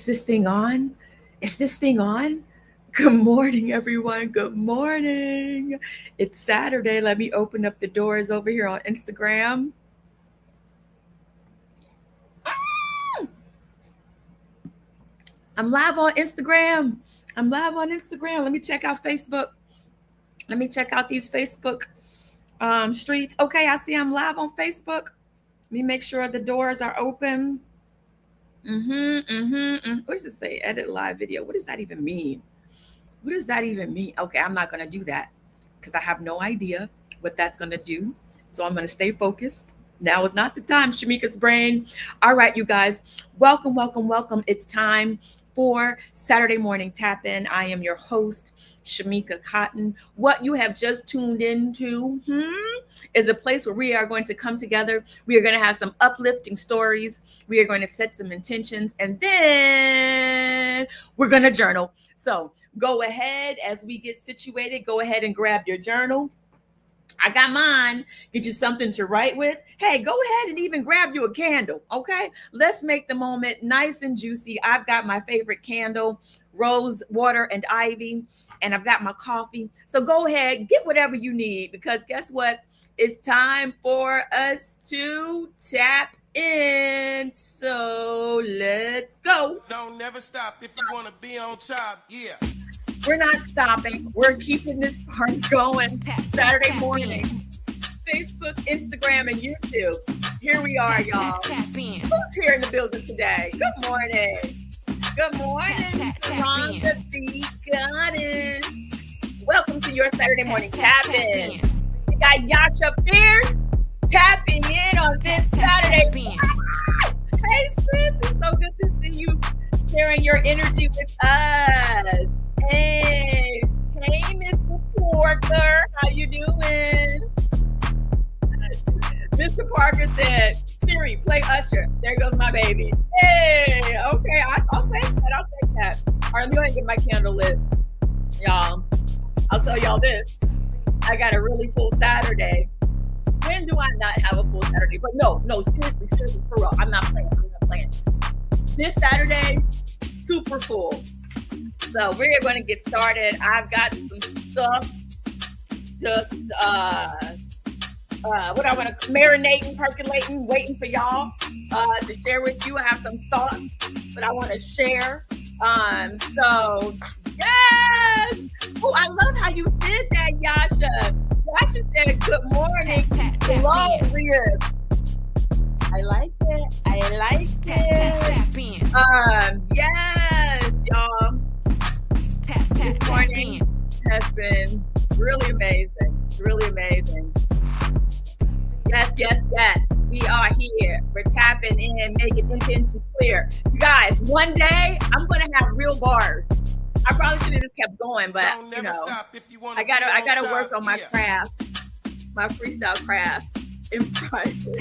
this thing on? Is this thing on? Good morning, everyone. Good morning. It's Saturday. Let me open up the doors over here on Instagram. I'm live on Instagram. I'm live on Instagram. Let me check out Facebook. Let me check out these Facebook streets. Okay, I see I'm live on Facebook. Let me make sure the doors are open. What does it say? Edit live video. What does that even mean? What does that even mean? Okay, I'm not going to do that because I have no idea what that's going to do. So I'm going to stay focused. Now is not the time, Shamika's brain. All right, you guys, welcome, welcome, welcome. It's time for Saturday Morning Tap In. I am your host, Shamika Cotton. What you have just tuned into is a place where we are going to come together. We are going to have some uplifting stories. We are going to set some intentions, and then we're going to journal. So go ahead as we get situated. Go ahead and grab your journal. I got mine. Get you something to write with. Hey, go ahead and even grab you a candle, okay? Let's make the moment nice and juicy. I've got my favorite candle, rose water and ivy, and I've got my coffee. So go ahead, get whatever you need, because guess what? It's time for us to tap in. So let's go. Don't never stop if you want to be on top. Yeah. We're not stopping. We're keeping this party going. Saturday morning. Facebook, Instagram, and YouTube. Here we are, y'all. Who's here in the building today? Good morning. Good morning, Shamika the Goddess. Welcome to your Saturday morning tap-in. We got Yasha Fierce tapping in on this Saturday. Hey, sis. It's so good to see you sharing your energy with us. Hey, Mr. Parker, how you doing? Mr. Parker said, Siri, play Usher. There goes my baby. Hey, okay, I'll take that. All right, let me go ahead and get my candle lit. Y'all, I'll tell y'all this. I got a really full Saturday. When do I not have a full Saturday? But no, seriously, for real. I'm not playing. This Saturday, super full. So we're going to get started. I've got some stuff just, what I want to marinating, percolating, waiting for y'all to share with you. I have some thoughts that I want to share. So, yes! Oh, I love how you did that, Yasha. Yasha said, good morning, hello, rib. I like it. Yes, y'all. This morning has been really amazing. Yes. We are here. We're tapping in, making intentions clear. You guys, one day I'm gonna have real bars. I probably should have just kept going, but you know, I gotta work on my craft, my freestyle craft in private.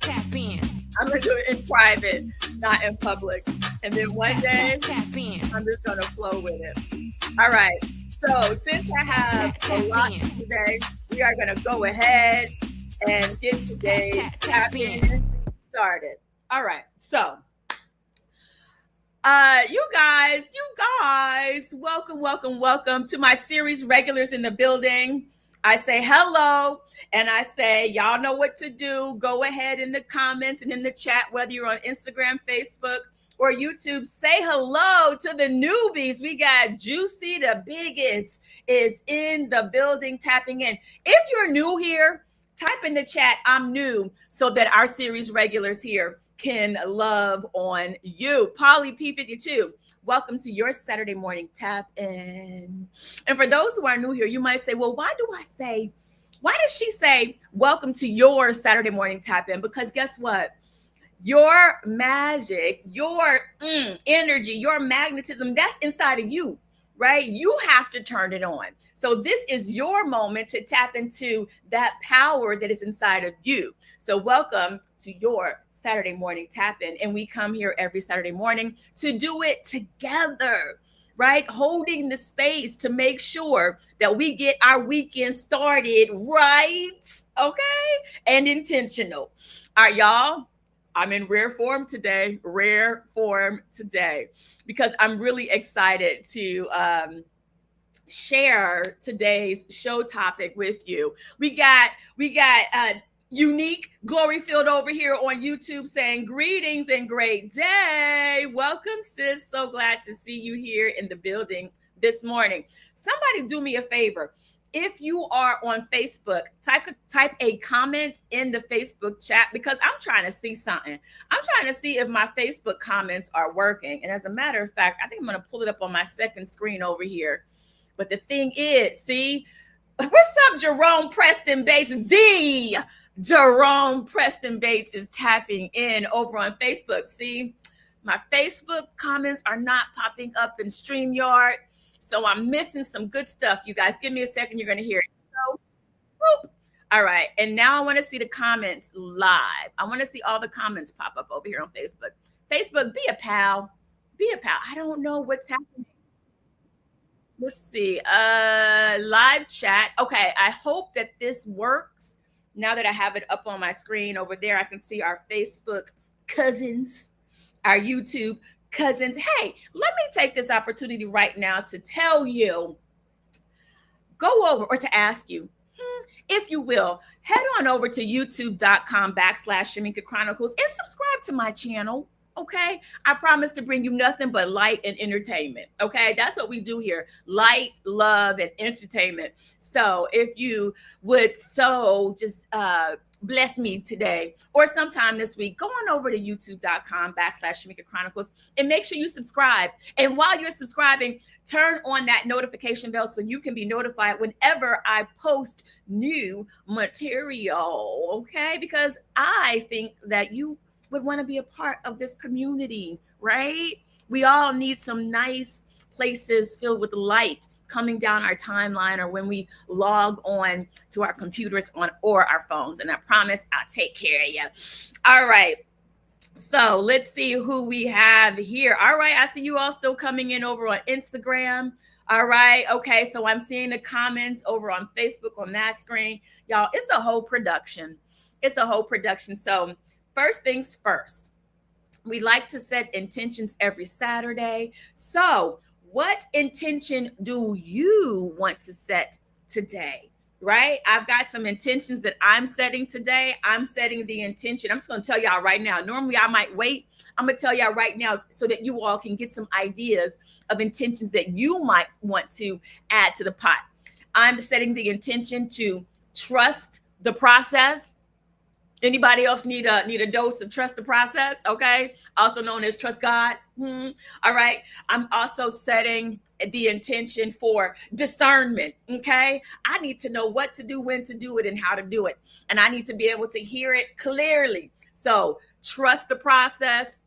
Tap in. I'm gonna do it in private, not in public. And then one day I'm just gonna flow with it. All right. So since I have a lot today, we are gonna go ahead and get today's tap in started. All right. So you guys, welcome to my series regulars in the building. I say hello, and I say, y'all know what to do. Go ahead in the comments and in the chat, whether you're on Instagram, Facebook, or YouTube, say hello to the newbies. We got Juicy, the biggest, is in the building tapping in. If you're new here, type in the chat, I'm new, so that our series regulars here can love on you. Polly P52, welcome to your Saturday morning tap in. And for those who are new here, you might say, well, why does she say, welcome to your Saturday morning tap in? Because guess what? Your magic, your energy, your magnetism, that's inside of you, right? You have to turn it on. So this is your moment to tap into that power that is inside of you. So welcome to your Saturday morning tap in. And we come here every Saturday morning to do it together, right? Holding the space to make sure that we get our weekend started right, okay? And intentional. All right, y'all. I'm in rare form today, because I'm really excited to share today's show topic with you. We got Unique Gloryfield over here on YouTube saying greetings and great day. Welcome, sis. So glad to see you here in the building this morning. Somebody do me a favor. If you are on Facebook, type a comment in the Facebook chat, because I'm trying to see something. I'm trying to see if my Facebook comments are working. And as a matter of fact, I think I'm going to pull it up on my second screen over here. But the thing is, see, what's up, Jerome Preston Bates? The Jerome Preston Bates is tapping in over on Facebook. See, my Facebook comments are not popping up in StreamYard. So I'm missing some good stuff. You guys, give me a second. You're going to hear it. So, whoop. All right. And now I want to see the comments live. I want to see all the comments pop up over here on Facebook. Facebook, be a pal. Be a pal. I don't know what's happening. Let's see. Live chat. Okay. I hope that this works. Now that I have it up on my screen over there, I can see our Facebook cousins, our YouTube cousins. Hey, let me take this opportunity right now to tell you, go over, or to ask you, if you will, head on over to youtube.com/Shamika Chronicles and subscribe to my channel. Okay, I promise to bring you nothing but light and entertainment. Okay, that's what we do here: light, love, and entertainment. So if you would just bless me today or sometime this week, go on over to youtube.com/Shamika Chronicles and make sure you subscribe. And while you're subscribing, turn on that notification bell so you can be notified whenever I post new material. Okay, because I think that you would want to be a part of this community, right? We all need some nice places filled with light coming down our timeline, or when we log on to our computers or our phones. And I promise I'll take care of you. All right. So let's see who we have here. All right. I see you all still coming in over on Instagram. All right. Okay. So I'm seeing the comments over on Facebook on that screen. Y'all, it's a whole production. It's a whole production. So first things first, we like to set intentions every Saturday. So what intention do you want to set today? Right? I've got some intentions that I'm setting today. I'm setting the intention. I'm just going to tell y'all right now. Normally I might wait. I'm going to tell y'all right now so that you all can get some ideas of intentions that you might want to add to the pot. I'm setting the intention to trust the process. Anybody else need a dose of trust the process? Okay. Also known as trust God. All right. I'm also setting the intention for discernment. Okay. I need to know what to do, when to do it, and how to do it. And I need to be able to hear it clearly. So trust the process,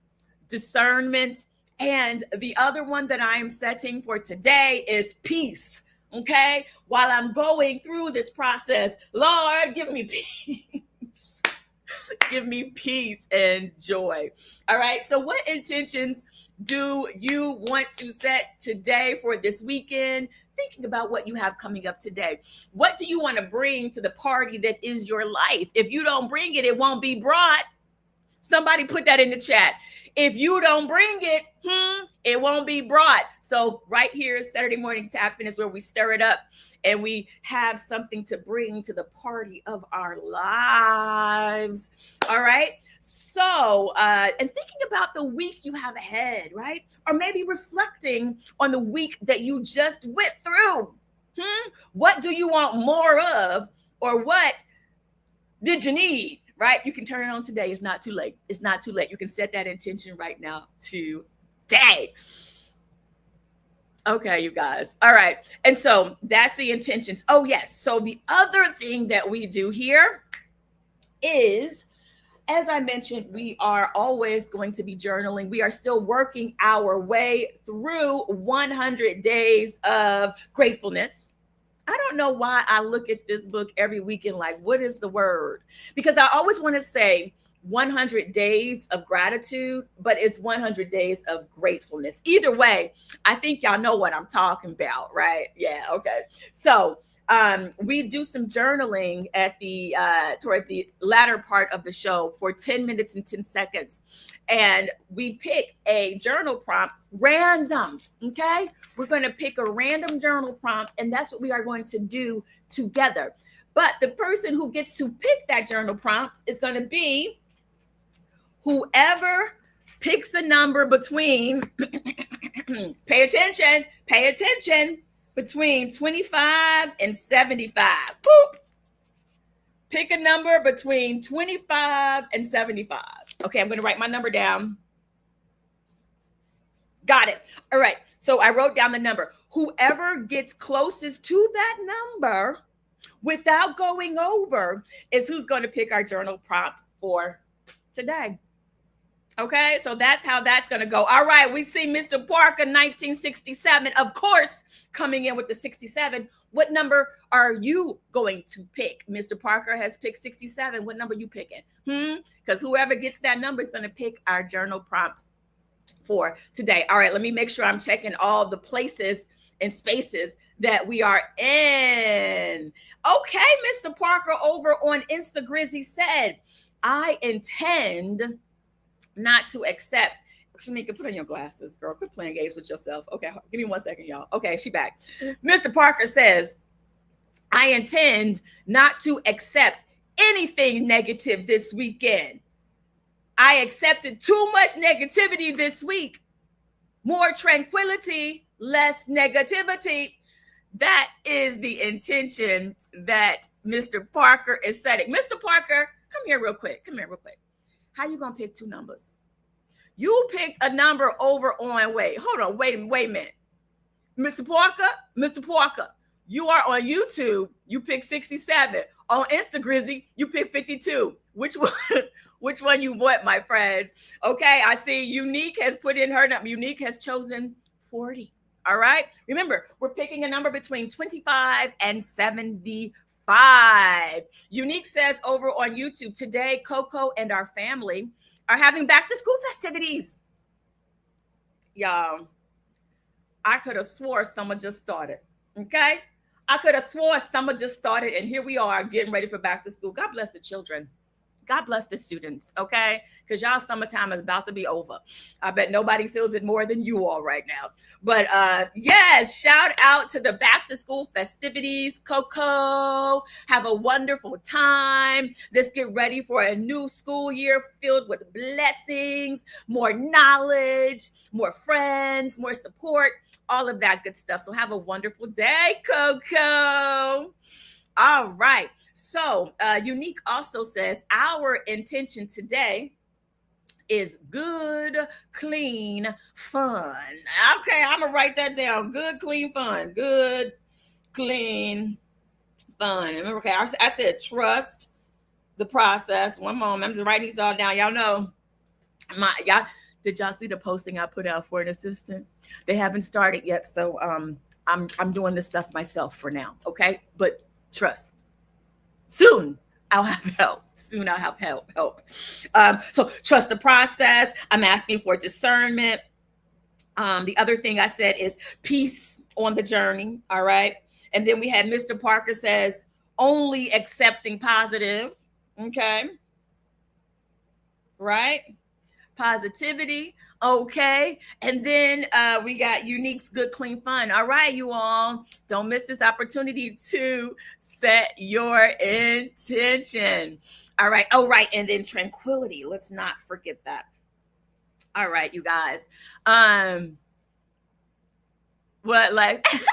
discernment. And the other one that I am setting for today is peace. Okay. While I'm going through this process, Lord, give me peace. Give me peace and joy. All right. So what intentions do you want to set today for this weekend? Thinking about what you have coming up today. What do you want to bring to the party that is your life? If you don't bring it, it won't be brought. Somebody put that in the chat. If you don't bring it, it won't be brought. So right here, Saturday Morning Tap-In is where we stir it up and we have something to bring to the party of our lives. All right. So, and thinking about the week you have ahead, right? Or maybe reflecting on the week that you just went through. What do you want more of, or what did you need? Right? You can turn it on today. It's not too late. It's not too late. You can set that intention right now today. Okay, you guys. All right. And so that's the intentions. Oh, yes. So the other thing that we do here is, as I mentioned, we are always going to be journaling. We are still working our way through 100 days of gratefulness. I don't know why I look at this book every weekend like, what is the word? Because I always want to say 100 days of gratitude, but it's 100 days of gratefulness. Either way, I think y'all know what I'm talking about, right? Yeah, okay. So we do some journaling at the toward the latter part of the show for 10 minutes and 10 seconds. And we pick a journal prompt random. Okay. We're going to pick a random journal prompt, and that's what we are going to do together. But the person who gets to pick that journal prompt is going to be whoever picks a number between, pay attention, between 25 and 75. Boop. Pick a number between 25 and 75. Okay, I'm going to write my number down. Got it. All right. So I wrote down the number. Whoever gets closest to that number without going over is who's going to pick our journal prompt for today. Okay, so that's how that's going to go. All right, we see Mr. Parker, 1967, of course, coming in with the 67. What number are you going to pick? Mr. Parker has picked 67. What number are you picking? Because whoever gets that number is going to pick our journal prompt for today. All right, let me make sure I'm checking all the places and spaces that we are in. Okay, Mr. Parker over on Instagrizzy said, I intend not to accept. Shamika, put on your glasses, girl. Quit playing games with yourself. Okay, give me 1 second, y'all. Okay, she back. Mr. Parker says, I intend not to accept anything negative this weekend. I accepted too much negativity this week. More tranquility, less negativity. That is the intention that Mr. Parker is setting. Mr. Parker, come here real quick. How you gonna pick two numbers? You picked a number over on, wait a minute. Mr. Parker, you are on YouTube, you picked 67. On Instagrizzy, you picked 52. Which one you want, my friend? Okay, I see Unique has put in her number. Unique has chosen 40. All right. Remember, we're picking a number between 25 and 75. Unique says over on YouTube, today, Coco and our family are having back to school festivities. Y'all, I could have swore summer just started. Okay. I could have swore summer just started, and here we are getting ready for back to school. God bless the children. God bless the students, okay? Because y'all summertime is about to be over. I bet nobody feels it more than you all right now. But yes, shout out to the back to school festivities. Coco, have a wonderful time. Let's get ready for a new school year filled with blessings, more knowledge, more friends, more support, all of that good stuff. So have a wonderful day, Coco. All right. So Unique also says our intention today is good, clean, fun. Okay, I'm going to write that down. Good, clean, fun. Good, clean, fun. Okay, I said trust the process. One moment. I'm just writing these all down. Y'all know, did y'all see the posting I put out for an assistant? They haven't started yet, so I'm doing this stuff myself for now, okay? But trust. Soon I'll have help. So trust the process. I'm asking for discernment. The other thing I said is peace on the journey. All right. And then we had Mr. Parker says only accepting positive. Okay. Right. Positivity. Okay. And then we got Unique's good, clean, fun. All right, you all. Don't miss this opportunity to set your intention. All right. Oh, right. And then tranquility. Let's not forget that. All right, you guys. What, like Mr.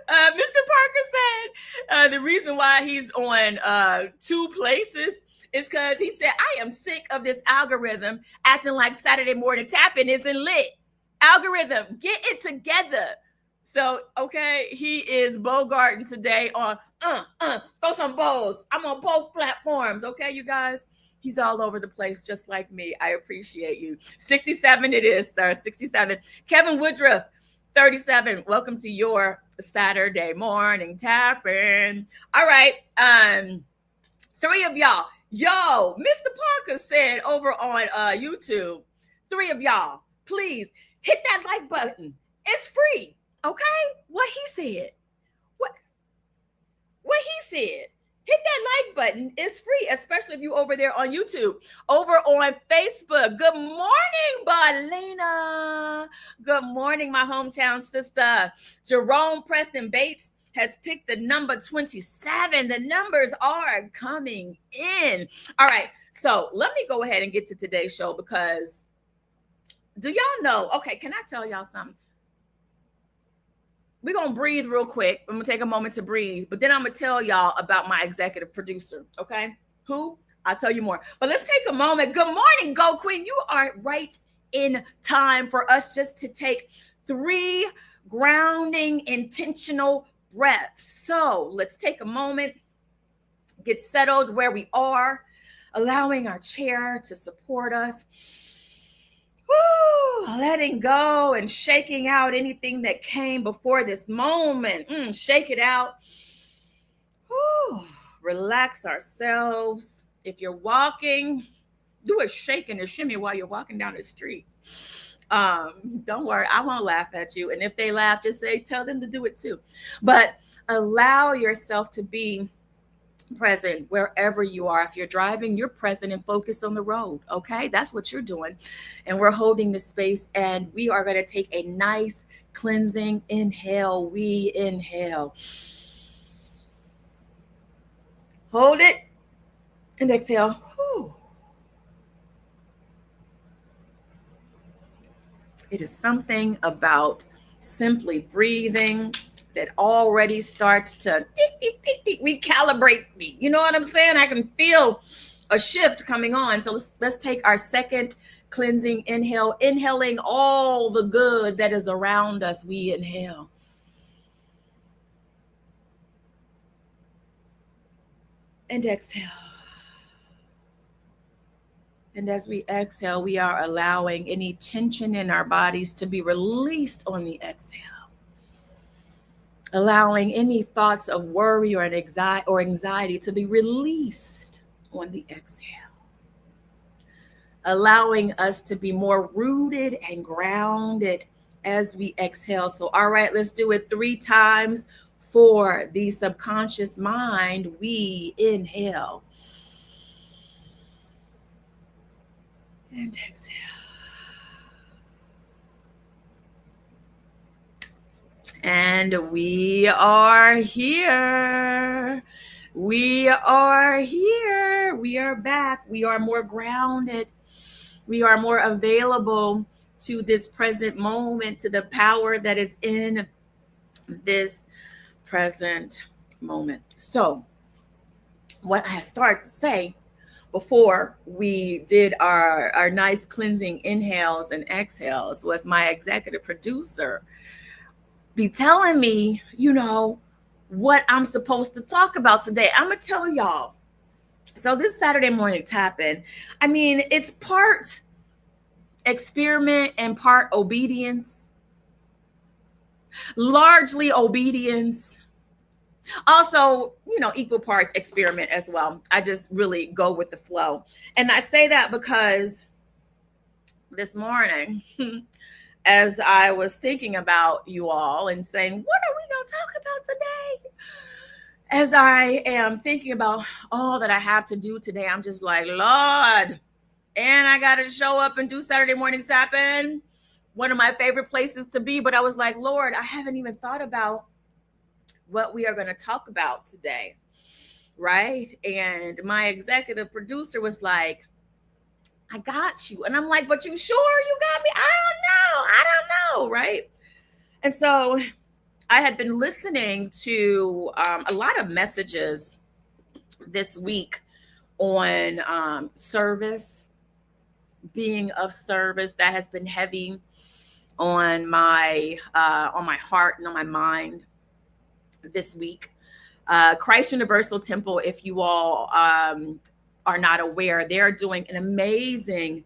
Parker said the reason why he's on two places is because he said, I am sick of this algorithm acting like Saturday morning tapping isn't lit. Algorithm, get it together. So, okay, he is Bogarting today on throw some bows. I'm on both platforms. Okay, you guys. He's all over the place, just like me. I appreciate you. 67 it is, sir. 67. Kevin Woodruff, 37. Welcome to your Saturday morning tapping. All right. 3 of y'all. Yo, Mr. Parker said over on YouTube, 3 of y'all, please hit that like button. It's free. Okay? What he said. What what he said. Hit that like button. It's free, especially if you over there on YouTube. Over on Facebook. Good morning, Barlena. Good morning, my hometown sister. Jerome Preston Bates has picked the number 27. The numbers are coming in. All right. So let me go ahead and get to today's show because do y'all know? Okay, can I tell y'all something? We're going to breathe real quick. I'm going to take a moment to breathe, but then I'm going to tell y'all about my executive producer, okay? Who? I'll tell you more. But let's take a moment. Good morning, Go Queen. You are right in time for us just to take 3 grounding, intentional breaths. So let's take a moment, get settled where we are, allowing our chair to support us. Woo, letting go and shaking out anything that came before this moment. Shake it out. Woo, relax ourselves. If you're walking, do a shake and a shimmy while you're walking down the street. Don't worry, I won't laugh at you. And if they laugh, just say, tell them to do it too. But allow yourself to be present wherever you are. If you're driving, you're present and focused on the road. Okay, that's what you're doing. And we're holding the space, and we are going to take a nice cleansing inhale. We inhale, hold it, and exhale. Whew. It is something about simply breathing that already starts to recalibrate me. You know what I'm saying? I can feel a shift coming on. So let's take our second cleansing inhale, inhaling all the good that is around us. We inhale. And exhale. And as we exhale, we are allowing any tension in our bodies to be released on the exhale. Allowing any thoughts of worry or anxiety to be released on the exhale. Allowing us to be more rooted and grounded as we exhale. So, all right, let's do it 3 times for the subconscious mind. We inhale. And exhale. And we are here. We are here. We are back. We are more grounded. We are more available to this present moment, to the power that is in this present moment. So, what I start to say before we did our nice cleansing inhales and exhales was my executive producer be telling me, what I'm supposed to talk about today. I'm going to tell y'all. So this Saturday morning tap-in, it's part experiment and part obedience. Largely obedience. Also, equal parts experiment as well. I just really go with the flow. And I say that because this morning, as I was thinking about you all and saying, what are we going to talk about today? As I am thinking about all that I have to do today, I'm just like, Lord, and I got to show up and do Saturday morning tap-in. One of my favorite places to be. But I was like, Lord, I haven't even thought about what we are going to talk about today. Right? And my executive producer was like, I got you. And I'm like, but you sure you got me? I don't know. Right? And so I had been listening to a lot of messages this week on service, being of service. That has been heavy on my heart and on my mind this week. Christ Universal Temple, if you all are not aware, they're doing an amazing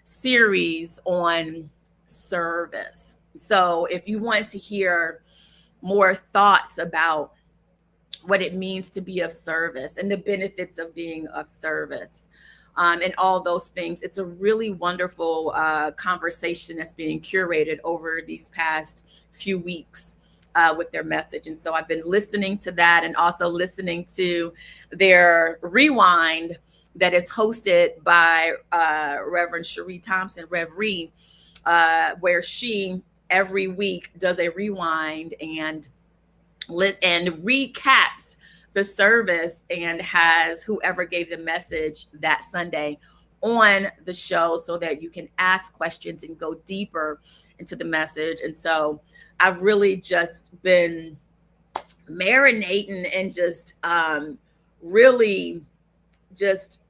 series on service. So if you want to hear more thoughts about what it means to be of service and the benefits of being of service, and all those things. It's a really wonderful conversation that's being curated over these past few weeks with their message. And so I've been listening to that and also listening to their rewind that is hosted by Reverend Cherie Thompson, Rev Ree, where she every week does a rewind and recaps the service and has whoever gave the message that Sunday on the show so that you can ask questions and go deeper into the message. And so I've really just been marinating and just really just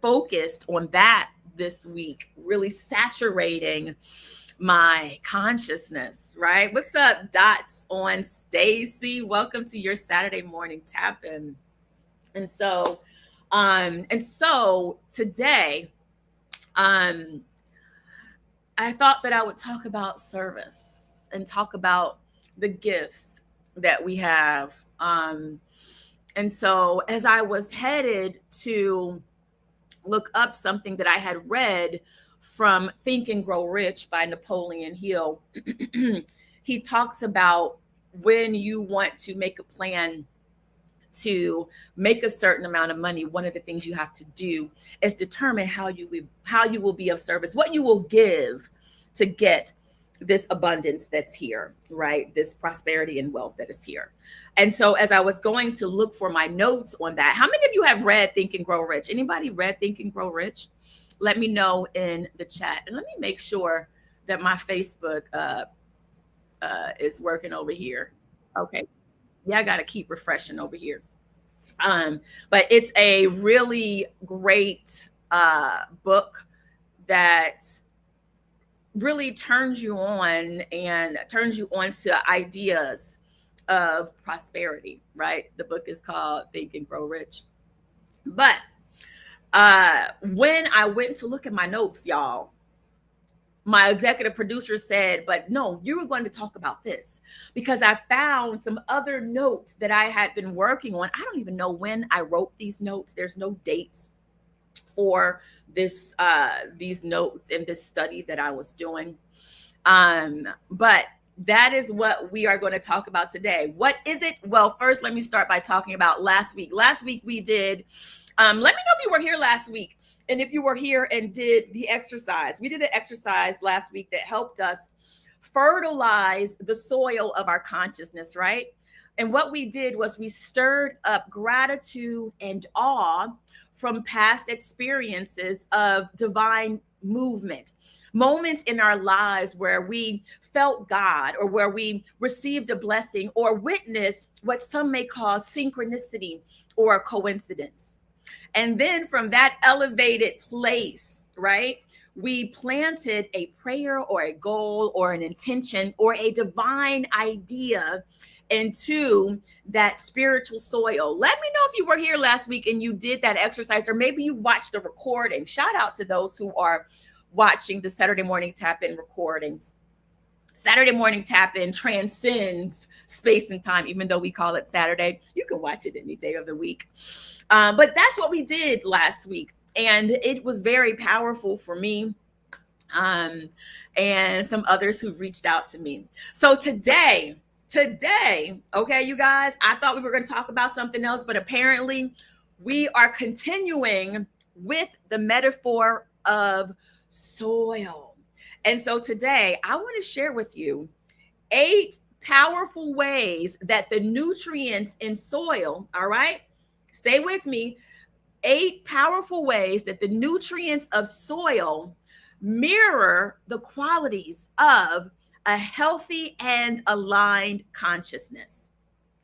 focused on that this week, really saturating my consciousness, right? What's up, Dots on Stacy? Welcome to your Saturday morning tap-in. And so today, I thought that I would talk about service and talk about the gifts that we have. And so as I was headed to look up something that I had read from Think and Grow Rich by Napoleon Hill, he talks about when you want to make a plan to make a certain amount of money, one of the things you have to do is determine how you will be of service, what you will give to get this abundance that's here, right? This prosperity and wealth that is here. And so as I was going to look for my notes on that, how many of you have read Think and Grow Rich? Anybody read Think and Grow Rich? Let me know in the chat. And let me make sure that my Facebook is working over here. Okay. Yeah, I got to keep refreshing over here. But it's a really great book that really turns you on to ideas of prosperity, right? The book is called Think and Grow Rich. But when I went to look at my notes, y'all, my executive producer said, but no, you were going to talk about this because I found some other notes that I had been working on. I don't even know when I wrote these notes. There's no dates for this, these notes in this study that I was doing. But that is what we are going to talk about today. What is it? Well, first, let me start by talking about last week. Last week we did, let me know if you were here last week. And if you were here and did the exercise, we did the exercise last week that helped us fertilize the soil of our consciousness, right? And what we did was we stirred up gratitude and awe from past experiences of divine movement, moments in our lives where we felt God or where we received a blessing or witnessed what some may call synchronicity or coincidence. And then from that elevated place, right, we planted a prayer or a goal or an intention or a divine idea into that spiritual soil. Let me know if you were here last week and you did that exercise, or maybe you watched the recording. Shout out to those who are watching the Saturday morning tap-in recordings. Saturday morning tap-in transcends space and time, even though we call it Saturday. You can watch it any day of the week. But that's what we did last week. And it was very powerful for me and some others who reached out to me. So today, okay, you guys, I thought we were going to talk about something else, but apparently we are continuing with the metaphor of soil. And so today I want to share with you 8 powerful ways that the nutrients in soil, all right, stay with me, 8 powerful ways that the nutrients of soil mirror the qualities of a healthy and aligned consciousness.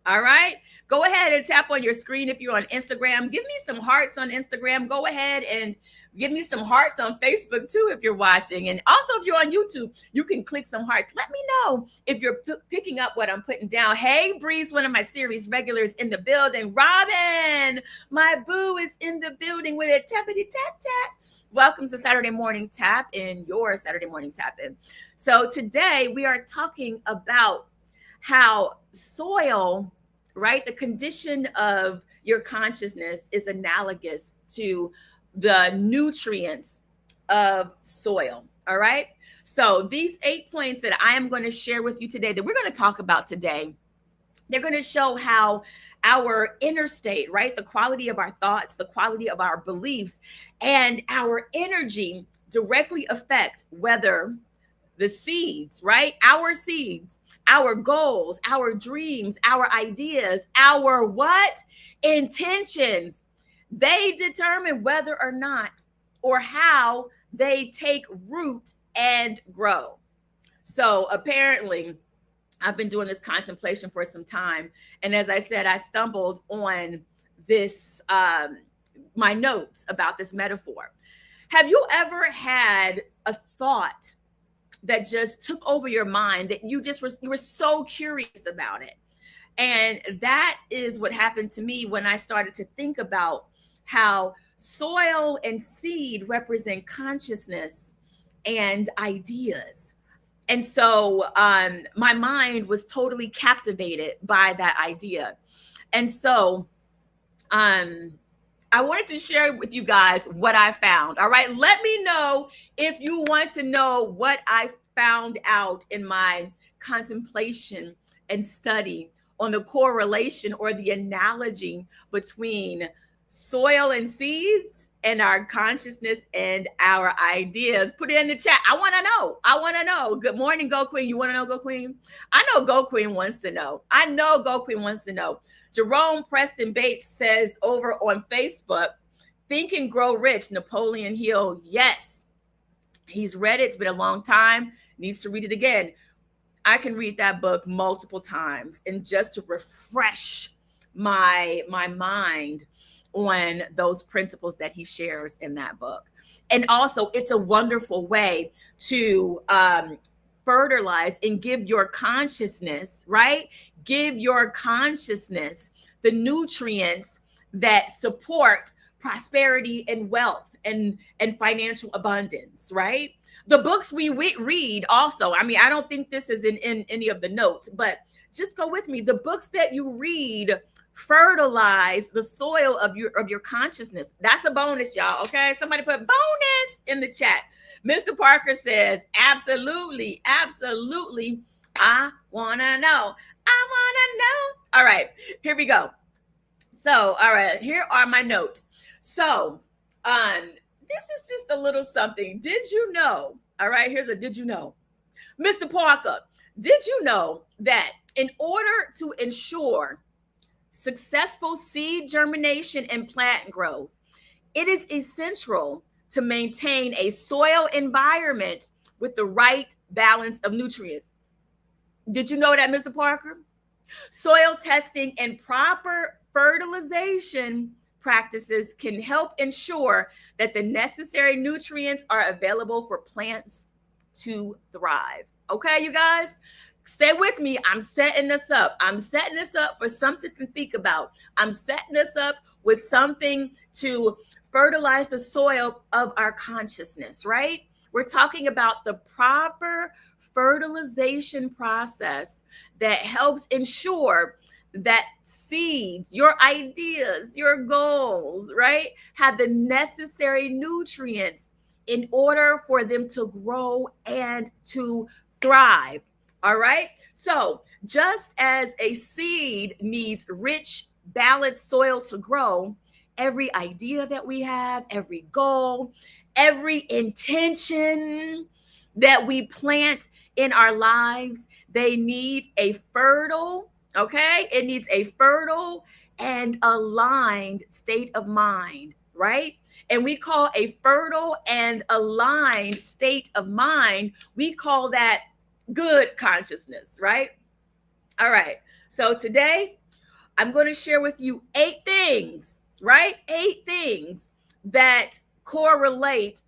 All right. Go ahead and tap on your screen if you're on Instagram. Give me some hearts on Instagram. Go ahead and give me some hearts on Facebook too if you're watching. And also if you're on YouTube, you can click some hearts. Let me know if you're picking up what I'm putting down. Hey, Breeze, one of my series regulars in the building. Robin, my boo, is in the building with a tappity tap tap. Welcome to Saturday Morning Tap in your Saturday Morning Tap in. So today we are talking about how soil right? The condition of your consciousness is analogous to the nutrients of soil. All right. So these 8 points that I am going to share with you today, that we're going to talk about today, they're going to show how our inner state, right? The quality of our thoughts, the quality of our beliefs, and our energy directly affect whether the seeds, right? Our seeds, our goals, our dreams, our ideas, our what? Intentions. They determine whether or not or how they take root and grow. So apparently, I've been doing this contemplation for some time. And as I said, I stumbled on this, my notes about this metaphor. Have you ever had a thought that just took over your mind, that you were so curious about it? And that is what happened to me when I started to think about how soil and seed represent consciousness and ideas. And so my mind was totally captivated by that idea. And so I wanted to share with you guys what I found. All right. Let me know if you want to know what I found out in my contemplation and study on the correlation or the analogy between soil and seeds and our consciousness and our ideas. Put it in the chat. I want to know. I want to know. Good morning, Go Queen. You want to know, Go Queen? I know Go Queen wants to know. I know Go Queen wants to know. Jerome Preston Bates says over on Facebook, Think and Grow Rich, Napoleon Hill. Yes, he's read it. It's been a long time. Needs to read it again. I can read that book multiple times and just to refresh my mind on those principles that he shares in that book. And also, it's a wonderful way to fertilize and give your consciousness, right? Give your consciousness the nutrients that support prosperity and wealth and financial abundance, right? The books we read also, I mean, I don't think this is in any of the notes, but just go with me. The books that you read fertilize the soil of your consciousness. That's a bonus, y'all. Okay, somebody put bonus in the chat. Mr. Parker says, absolutely, absolutely. I want to know. I want to know. All right, here we go. So, all right, here are my notes. So, this is just a little something. Did you know? All right, here's a did you know? Mr. Parker, did you know that in order to ensure successful seed germination and plant growth, it is essential to maintain a soil environment with the right balance of nutrients? Did you know that, Mr. Parker? Soil testing and proper fertilization practices can help ensure that the necessary nutrients are available for plants to thrive. Okay, you guys? Stay with me. I'm setting this up. I'm setting this up for something to think about. I'm setting this up with something to fertilize the soil of our consciousness, right? We're talking about the proper fertilization process that helps ensure that seeds, your ideas, your goals, right, have the necessary nutrients in order for them to grow and to thrive. All right. So just as a seed needs rich, balanced soil to grow, every idea that we have, every goal, every intention that we plant in our lives, they need a fertile, okay? It needs a fertile and aligned state of mind, right? And we call a fertile and aligned state of mind, we call that good consciousness, right? All right. So today I'm going to share with you 8 things, right? 8 things that correlate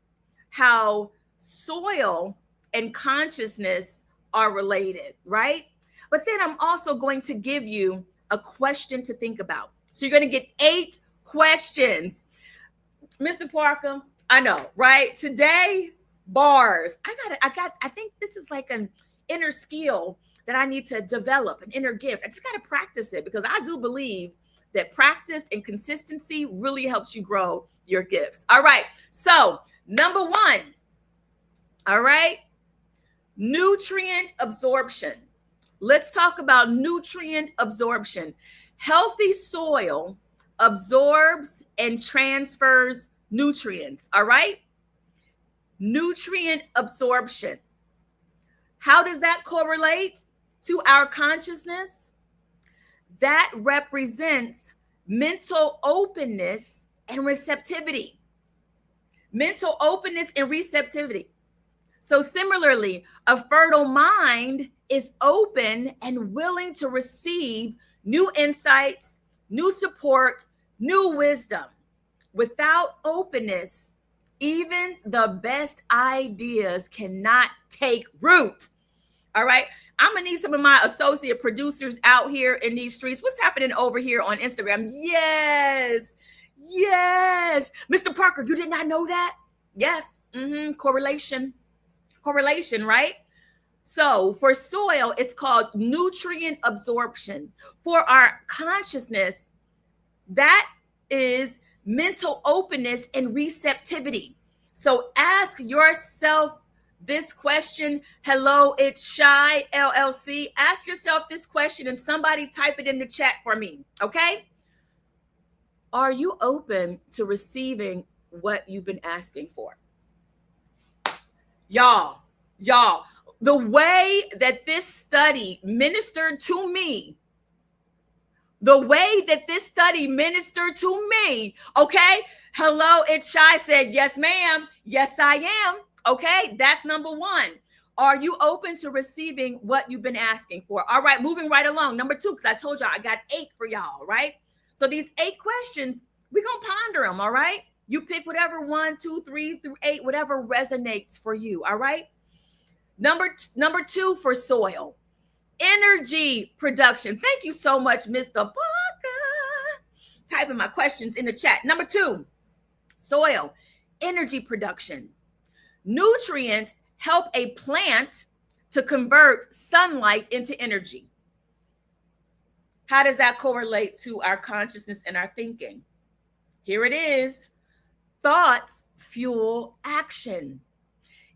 how soil and consciousness are related, right? But then I'm also going to give you a question to think about. So you're going to get 8 questions. Mr. Parker, I know, right? Today, bars. I think this is like an inner skill that I need to develop, an inner gift. I just got to practice it, because I do believe that practice and consistency really helps you grow your gifts. All right. So, number one, all right, nutrient absorption. Let's talk about nutrient absorption. Healthy soil absorbs and transfers nutrients. All right. Nutrient absorption. How does that correlate to our consciousness? That represents mental openness and receptivity. Mental openness and receptivity. So similarly, a fertile mind is open and willing to receive new insights, new support, new wisdom. Without openness, even the best ideas cannot take root. All right. I'm going to need some of my associate producers out here in these streets. What's happening over here on Instagram? Yes. Yes. Mr. Parker, you did not know that? Yes. Correlation, right? So for soil, it's called nutrient absorption. For our consciousness, that is mental openness and receptivity. So ask yourself this question. Hello, it's Shy LLC. Ask yourself this question and somebody type it in the chat for me, okay? Are you open to receiving what you've been asking for? Y'all, the way that this study ministered to me, okay? Hello, it's Shy said, yes, ma'am. Yes, I am. Okay, that's number one. Are you open to receiving what you've been asking for? All right, moving right along. Number two, because I told y'all I got 8 for y'all, right? So these 8 questions, we're going to ponder them, all right? You pick whatever 1, 2, 3 through 8, whatever resonates for you, all right? Number 2 for soil, energy production. Thank you so much, Mr. Parker. Typing my questions in the chat. Number 2, soil, energy production. Nutrients help a plant to convert sunlight into energy. How does that correlate to our consciousness and our thinking? Here it is. Thoughts fuel action.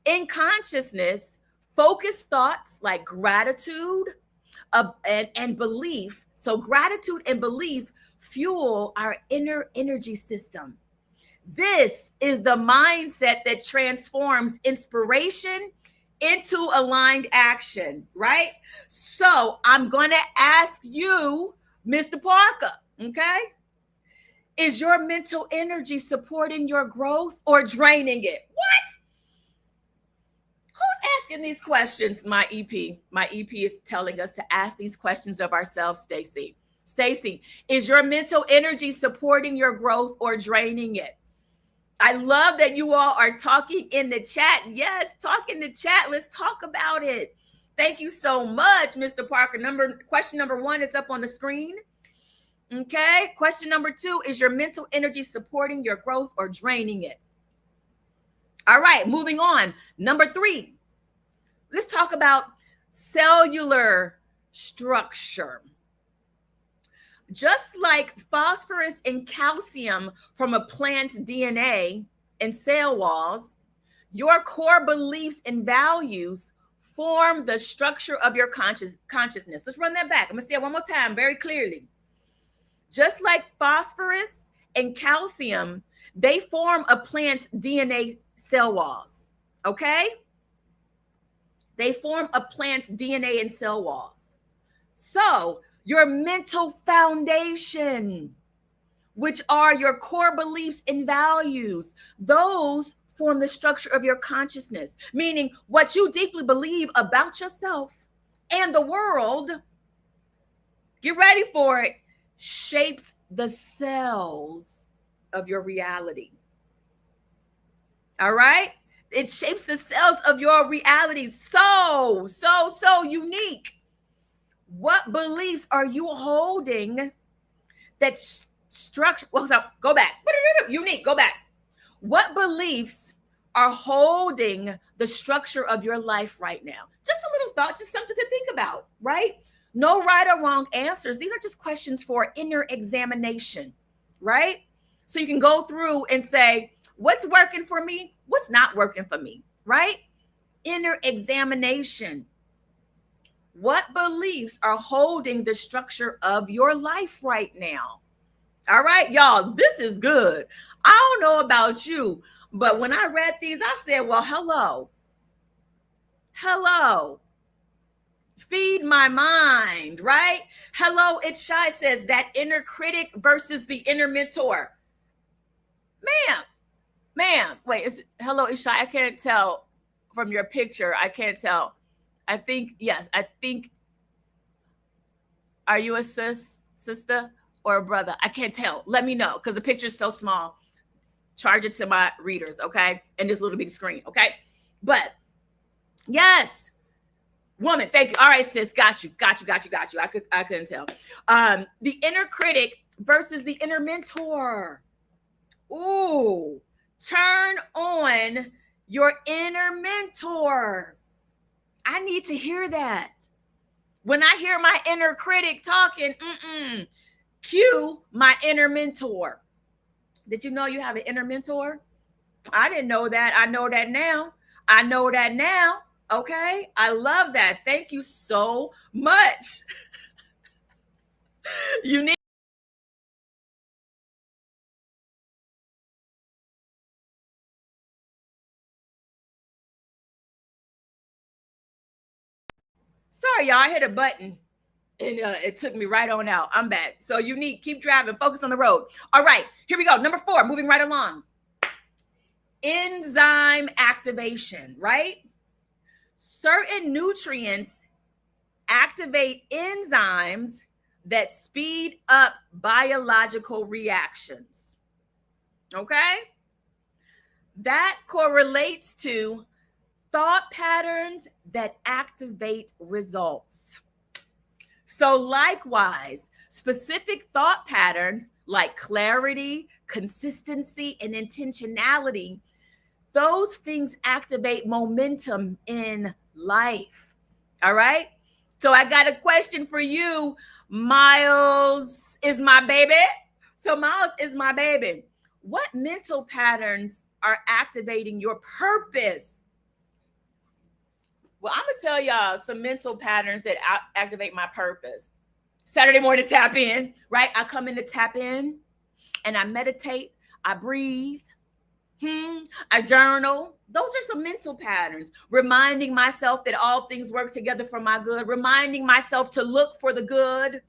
In consciousness, focused thoughts like gratitude and belief. So gratitude and belief fuel our inner energy system. This is the mindset that transforms inspiration into aligned action, right? So I'm going to ask you, Mr. Parker, okay? Is your mental energy supporting your growth or draining it? What? Who's asking these questions? My EP is telling us to ask these questions of ourselves, Stacy. Stacy, is your mental energy supporting your growth or draining it? I love that you all are talking in the chat. Yes, talk in the chat. Let's talk about it. Thank you so much, Mr. Parker. Question number 1 is up on the screen. Okay. Question number 2, is your mental energy supporting your growth or draining it? All right, moving on. Number 3, let's talk about cellular structure. Just like phosphorus and calcium from a plant's DNA and cell walls, your core beliefs and values form the structure of your consciousness. Let's run that back. I'm going to say it one more time very clearly. Just like phosphorus and calcium, they form a plant's DNA cell walls, okay? They form a plant's DNA and cell walls. So, your mental foundation, which are your core beliefs and values, those form the structure of your consciousness, meaning what you deeply believe about yourself and the world, get ready for it, shapes the cells of your reality. All right? It shapes the cells of your reality. So unique. What beliefs are you holding that structure? Well, so go back. Unique, go back. What beliefs are holding the structure of your life right now? Just a little thought, just something to think about, right? No right or wrong answers. These are just questions for inner examination, right? So you can go through and say, what's working for me? What's not working for me, right? Inner examination. What beliefs are holding the structure of your life right now? All right, y'all, this is good. I don't know about you, but when I read these, I said, well, hello, feed my mind, right? Hello, it's shy says that inner critic versus the inner mentor. Ma'am, wait, hello, it's shy. I can't tell from your picture. I can't tell. I think, yes, are you a sister, or a brother? I can't tell. Let me know because the picture's so small. Charge it to my readers, okay? And this little bitty screen, okay? But yes, woman, thank you. All right, sis, got you. I couldn't tell. The inner critic versus the inner mentor. Ooh, turn on your inner mentor. I need to hear that. When I hear my inner critic talking, cue my inner mentor. Did you know you have an inner mentor? I didn't know that. I know that now. Okay. I love that. Thank you so much. Unique. Sorry, y'all. I hit a button and it took me right on out. I'm back. So Unique, keep driving. Focus on the road. All right. Here we go. Number 4, moving right along. Enzyme activation, right? Certain nutrients activate enzymes that speed up biological reactions. Okay? That correlates to thought patterns that activate results. So, likewise, specific thought patterns like clarity, consistency, and intentionality, those things activate momentum in life. All right? So, I got a question for you. Miles is my baby. So, Miles is my baby. What mental patterns are activating your purpose? Well, I'm going to tell y'all some mental patterns that activate my purpose. Saturday morning tap in, right? I come in to tap in and I meditate, I breathe, I journal. Those are some mental patterns. Reminding myself that all things work together for my good. Reminding myself to look for the good.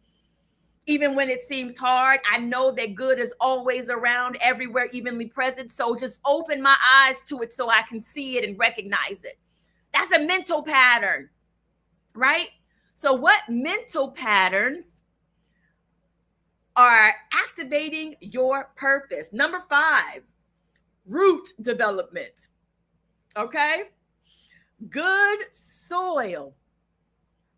Even when it seems hard, I know that good is always around, everywhere, evenly present. So just open my eyes to it so I can see it and recognize it. That's a mental pattern, right? So what mental patterns are activating your purpose? Number 5, root development. Okay? Good soil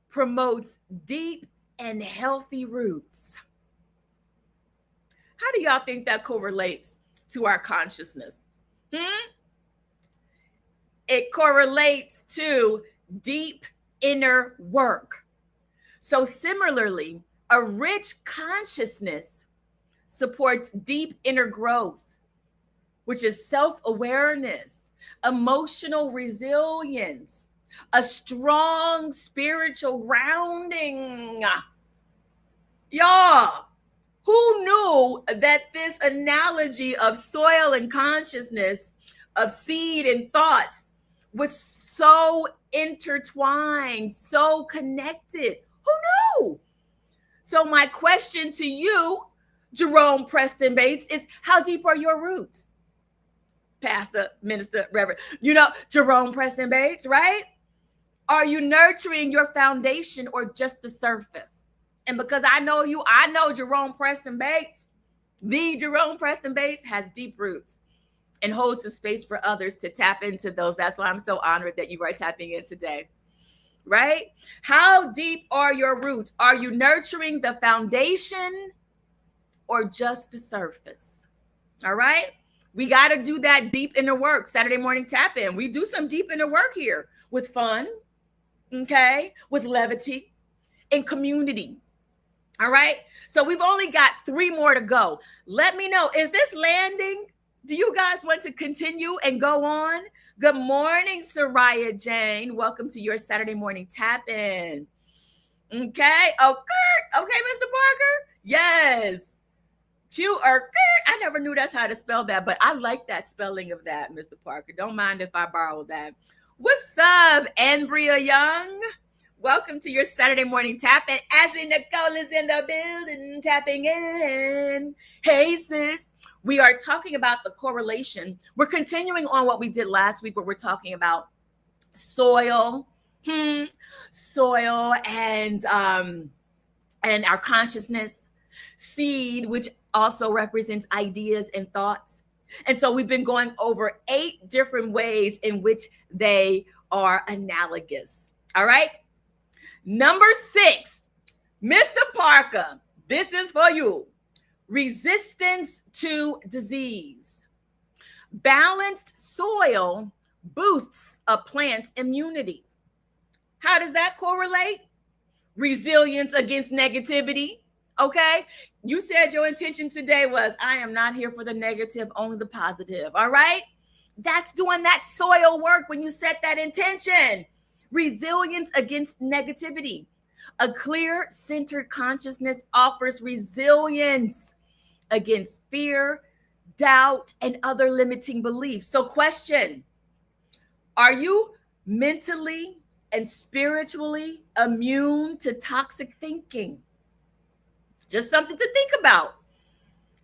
promotes deep and healthy roots. How do y'all think that correlates to our consciousness? It correlates to deep inner work. So similarly, a rich consciousness supports deep inner growth, which is self-awareness, emotional resilience, a strong spiritual grounding. Y'all, who knew that this analogy of soil and consciousness, of seed and thoughts, was so intertwined, so connected? Who knew? So my question to you, Jerome Preston Bates, is how deep are your roots? Pastor, minister, reverend, Jerome Preston Bates, right? Are you nurturing your foundation or just the surface? And because I know you, I know Jerome Preston Bates, the Jerome Preston Bates has deep roots and holds the space for others to tap into those. That's why I'm so honored that you are tapping in today, right? How deep are your roots? Are you nurturing the foundation or just the surface? All right. We got to do that deep inner work. Saturday morning tap in. We do some deep inner work here with fun, okay, with levity and community. All right. So we've only got 3 more to go. Let me know. Is this landing? Do you guys want to continue and go on? Good morning, Soraya Jane. Welcome to your Saturday morning tap in. Okay. Oh, Kurt. Okay, Mr. Parker. Yes. Q or Kurt. I never knew that's how to spell that, but I like that spelling of that, Mr. Parker. Don't mind if I borrow that. What's up, Andrea Young? Welcome to your Saturday morning tap in. Ashley Nicole is in the building, tapping in. Hey, sis. We are talking about the correlation. We're continuing on what we did last week, where we're talking about soil, soil, and our consciousness. Seed, which also represents ideas and thoughts. And so we've been going over 8 different ways in which they are analogous. All right. Number 6, Mr. Parker, this is for you. Resistance to disease. Balanced soil boosts a plant's immunity. How does that correlate? Resilience against negativity. Okay. You said your intention today was, I am not here for the negative, only the positive. All right. That's doing that soil work when you set that intention. Resilience against negativity. A clear centered consciousness offers resilience against fear, doubt, and other limiting beliefs. So question, are you mentally and spiritually immune to toxic thinking? Just something to think about.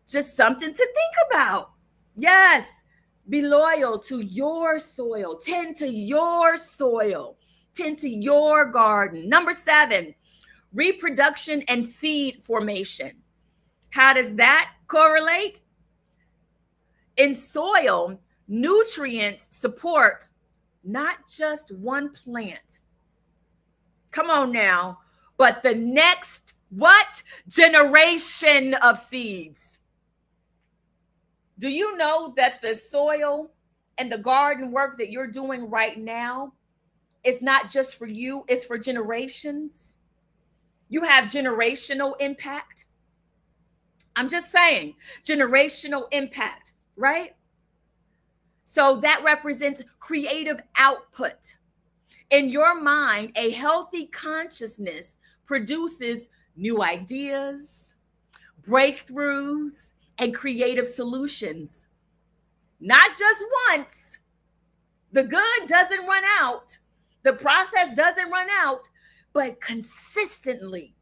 Just something to think about. Yes. Be loyal to your soil. Tend to your soil. Tend to your garden. Number 7, reproduction and seed formation. How does that correlate? In soil, nutrients support not just one plant. Come on now. But the next what? Generation of seeds. Do you know that the soil and the garden work that you're doing right now is not just for you, it's for generations? You have generational impact. I'm just saying, generational impact, right? So that represents creative output. In your mind, a healthy consciousness produces new ideas, breakthroughs, and creative solutions. Not just once. The good doesn't run out. The process doesn't run out, but consistently.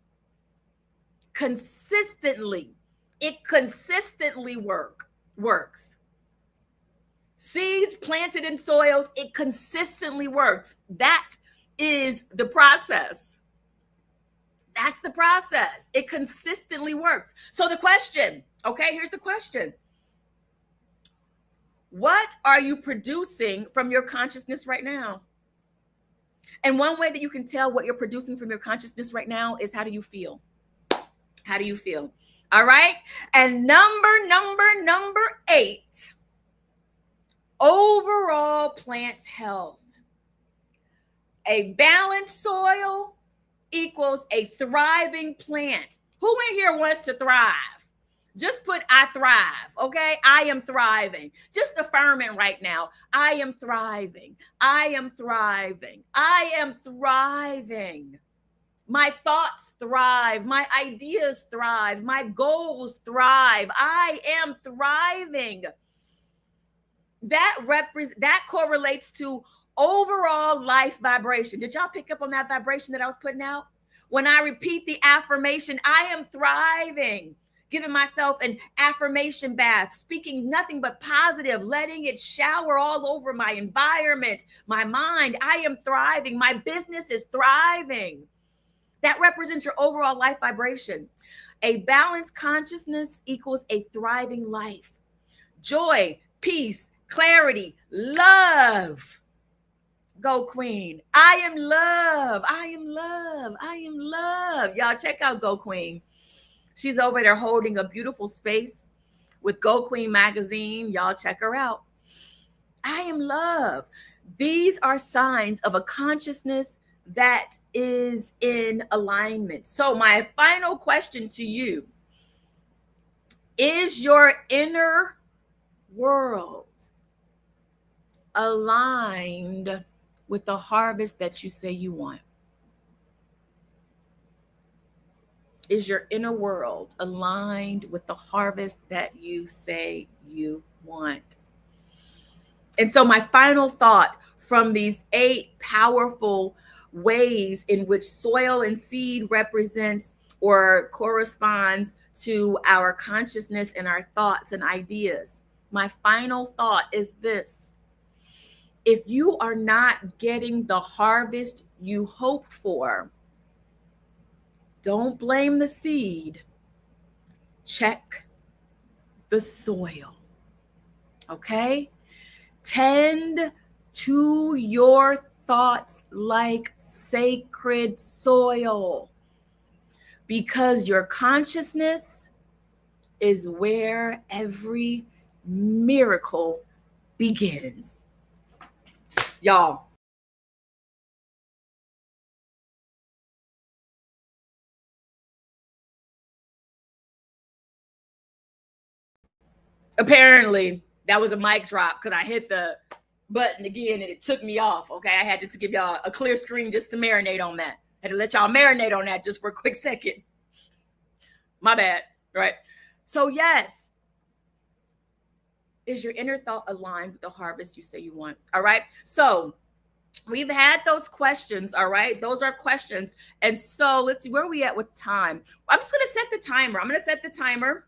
It consistently works. Seeds planted in soils, it consistently works. That is the process. That's the process. It consistently works. So the question, okay, here's the question. What are you producing from your consciousness right now? And one way that you can tell what you're producing from your consciousness right now is, how do you feel? How do you feel? All right. And number 8, overall plant health. A balanced soil equals a thriving plant. Who in here wants to thrive? Just put I thrive, okay? I am thriving. Just affirm it right now. I am thriving. I am thriving. I am thriving. My thoughts thrive. My ideas thrive. My goals thrive. I am thriving. That correlates to overall life vibration. Did y'all pick up on that vibration that I was putting out? When I repeat the affirmation, I am thriving, giving myself an affirmation bath, speaking nothing but positive, letting it shower all over my environment, my mind. I am thriving. My business is thriving. That represents your overall life vibration. A balanced consciousness equals a thriving life. Joy, peace, clarity, love. Go Queen. I am love. I am love. I am love. Y'all check out Go Queen. She's over there holding a beautiful space with Go Queen magazine. Y'all check her out. I am love. These are signs of a consciousness that is in alignment. So, my final question to you is: your inner world aligned with the harvest that you say you want? Is your inner world aligned with the harvest that you say you want? And so, my final thought from these 8 powerful ways in which soil and seed represents or corresponds to our consciousness and our thoughts and ideas, my final thought is this: if you are not getting the harvest you hoped for, don't blame the seed. Check the soil. Okay? Tend to your thoughts like sacred soil, because your consciousness is where every miracle begins. Y'all, apparently that was a mic drop because I hit the button again and it took me off. Okay, I had to give y'all a clear screen just to marinate on that. I had to let y'all marinate on that just for a quick second. My bad. Right. So yes, is your inner thought aligned with the harvest you say you want? All right. So we've had those questions. All right. Those are questions. And so let's see, where are we at with time? I'm just going to set the timer. I'm going to set the timer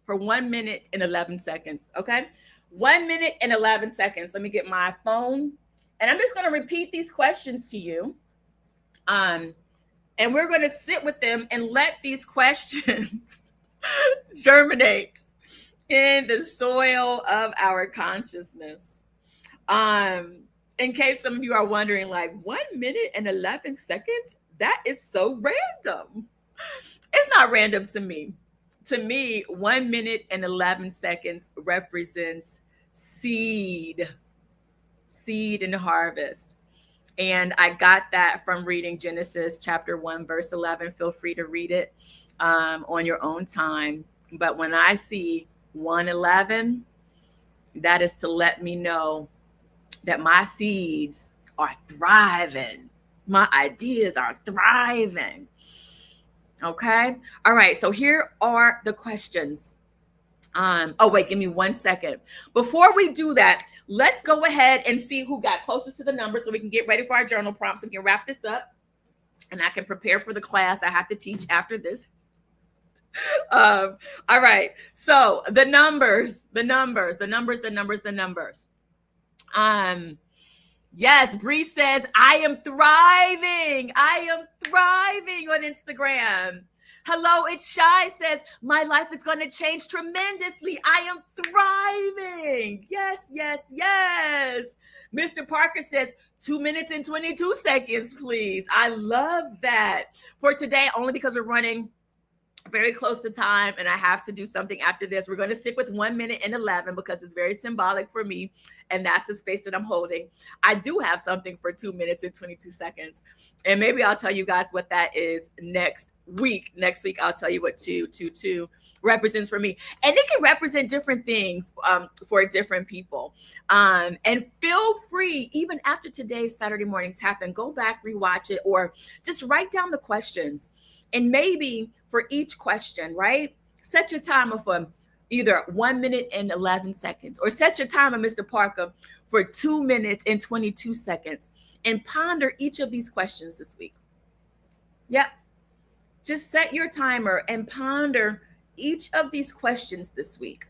for 1 minute and 11 seconds. Okay. 1 minute and 11 seconds. Let me get my phone. And I'm just going to repeat these questions to you. And we're going to sit with them and let these questions germinate in the soil of our consciousness. In case some of you are wondering, like, 1 minute and 11 seconds? That is so random. It's not random to me. To me, 1 minute and 11 seconds represents seed and harvest. And I got that from reading Genesis chapter 1, verse 11. Feel free to read it on your own time. But when I see 1:11, that is to let me know that my seeds are thriving. My ideas are thriving. Okay. All right. So here are the questions. Oh, wait, give me 1 second. Before we do that, let's go ahead and see who got closest to the number so we can get ready for our journal prompts. We can wrap this up and I can prepare for the class I have to teach after this. All right. So the numbers. Yes, Bree says, I am thriving. On Instagram. Hello, it's Shy says, my life is going to change tremendously. I am thriving. Yes. Mr. Parker says, 2 minutes and 22 seconds, please. I love that. For today, only because we're running very close to time and I have to do something after this. We're going to stick with 1 minute and 11 because it's very symbolic for me. And that's the space that I'm holding. I do have something for 2 minutes and 22 seconds. And maybe I'll tell you guys what that is next week. Next week, I'll tell you what 222 represents for me. And it can represent different things for different people. And feel free, even after today's Saturday morning tap in, go back, rewatch it, or just write down the questions. And maybe for each question, right, set your timer for either 1 minute and 11 seconds, or set your timer, Mr. Parker, for 2 minutes and 22 seconds, and ponder each of these questions this week. Yep. Just set your timer and ponder each of these questions this week.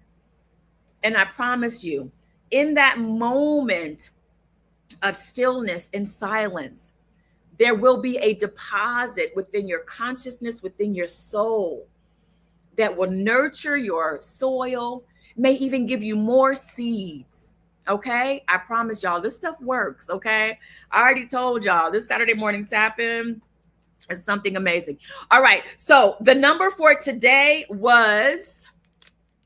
And I promise you, in that moment of stillness and silence, there will be a deposit within your consciousness, within your soul, that will nurture your soil, may even give you more seeds. Okay? I promise y'all, this stuff works. Okay? I already told y'all, this Saturday morning tap-in is something amazing. All right. So the number for today was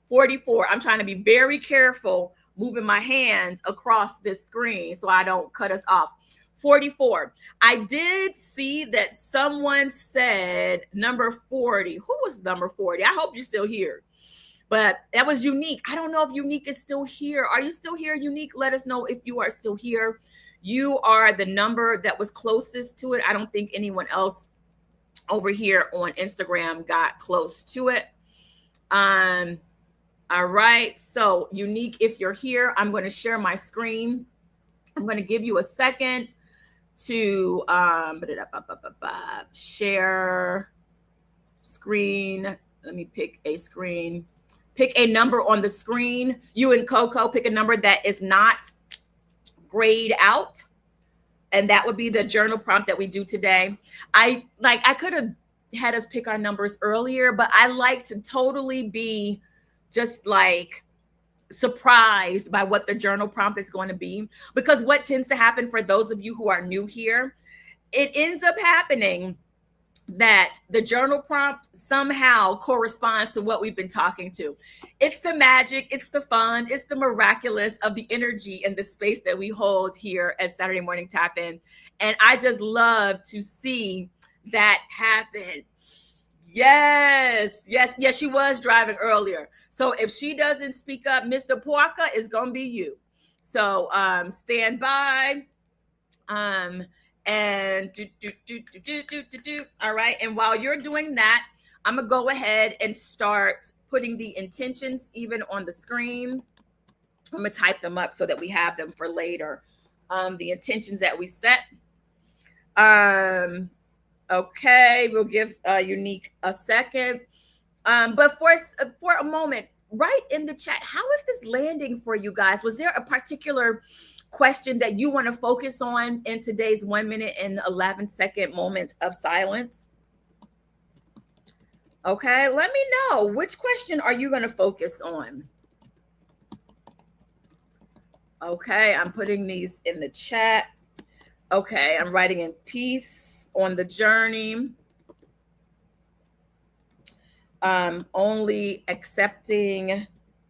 44. I'm trying to be very careful moving my hands across this screen so I don't cut us off. 44. I did see that someone said number 40. Who was number 40? I hope you're still here. But that was Unique. I don't know if Unique is still here. Are you still here, Unique? Let us know if you are still here. You are the number that was closest to it. I don't think anyone else over here on Instagram got close to it. All right. So, Unique, if you're here, I'm going to share my screen. I'm going to give you a second to share screen. Let me pick a screen. Pick a number on the screen. You and Coco, pick a number that is not grayed out. And that would be the journal prompt that we do today. I could have had us pick our numbers earlier, but I like to totally be just like surprised by what the journal prompt is going to be. Because what tends to happen for those of you who are new here, it ends up happening that the journal prompt somehow corresponds to what we've been talking to. It's the magic, it's the fun, it's the miraculous of the energy and the space that we hold here at Saturday Morning Tap In. And I just love to see that happen. Yes, she was driving earlier. So if she doesn't speak up, Mr. Parker, is going to be you. So stand by. And all right. And while you're doing that, I'm gonna go ahead and start putting the intentions even on the screen. I'm gonna type them up so that we have them for later. The intentions that we set. Okay, we'll give Unique a second. But for a moment, write in the chat, how is this landing for you guys? Was there a particular question that you want to focus on in today's 1 minute and 11 second moment of silence? Okay, let me know. Which question are you going to focus on? Okay, I'm putting these in the chat. Okay, I'm writing in peace on the journey. Only accepting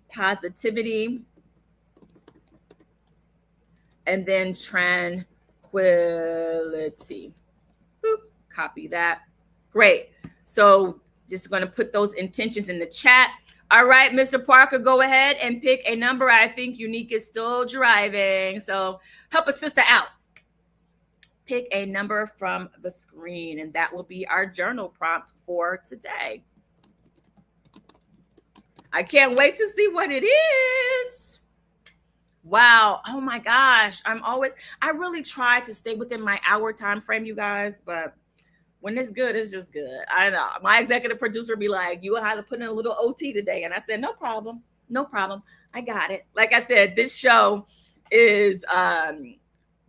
positivity. And then tranquility. Boop, copy that. Great. So just going to put those intentions in the chat. All right, Mr. Parker, go ahead and pick a number. I think Unique is still driving. So help a sister out. Pick a number from the screen, and that will be our journal prompt for today. I can't wait to see what it is. Wow. Oh my gosh. I really try to stay within my hour time frame, you guys, but when it's good, it's just good. I know. My executive producer be like, you will have to put in a little OT today. And I said, no problem. No problem. I got it. Like I said, this show is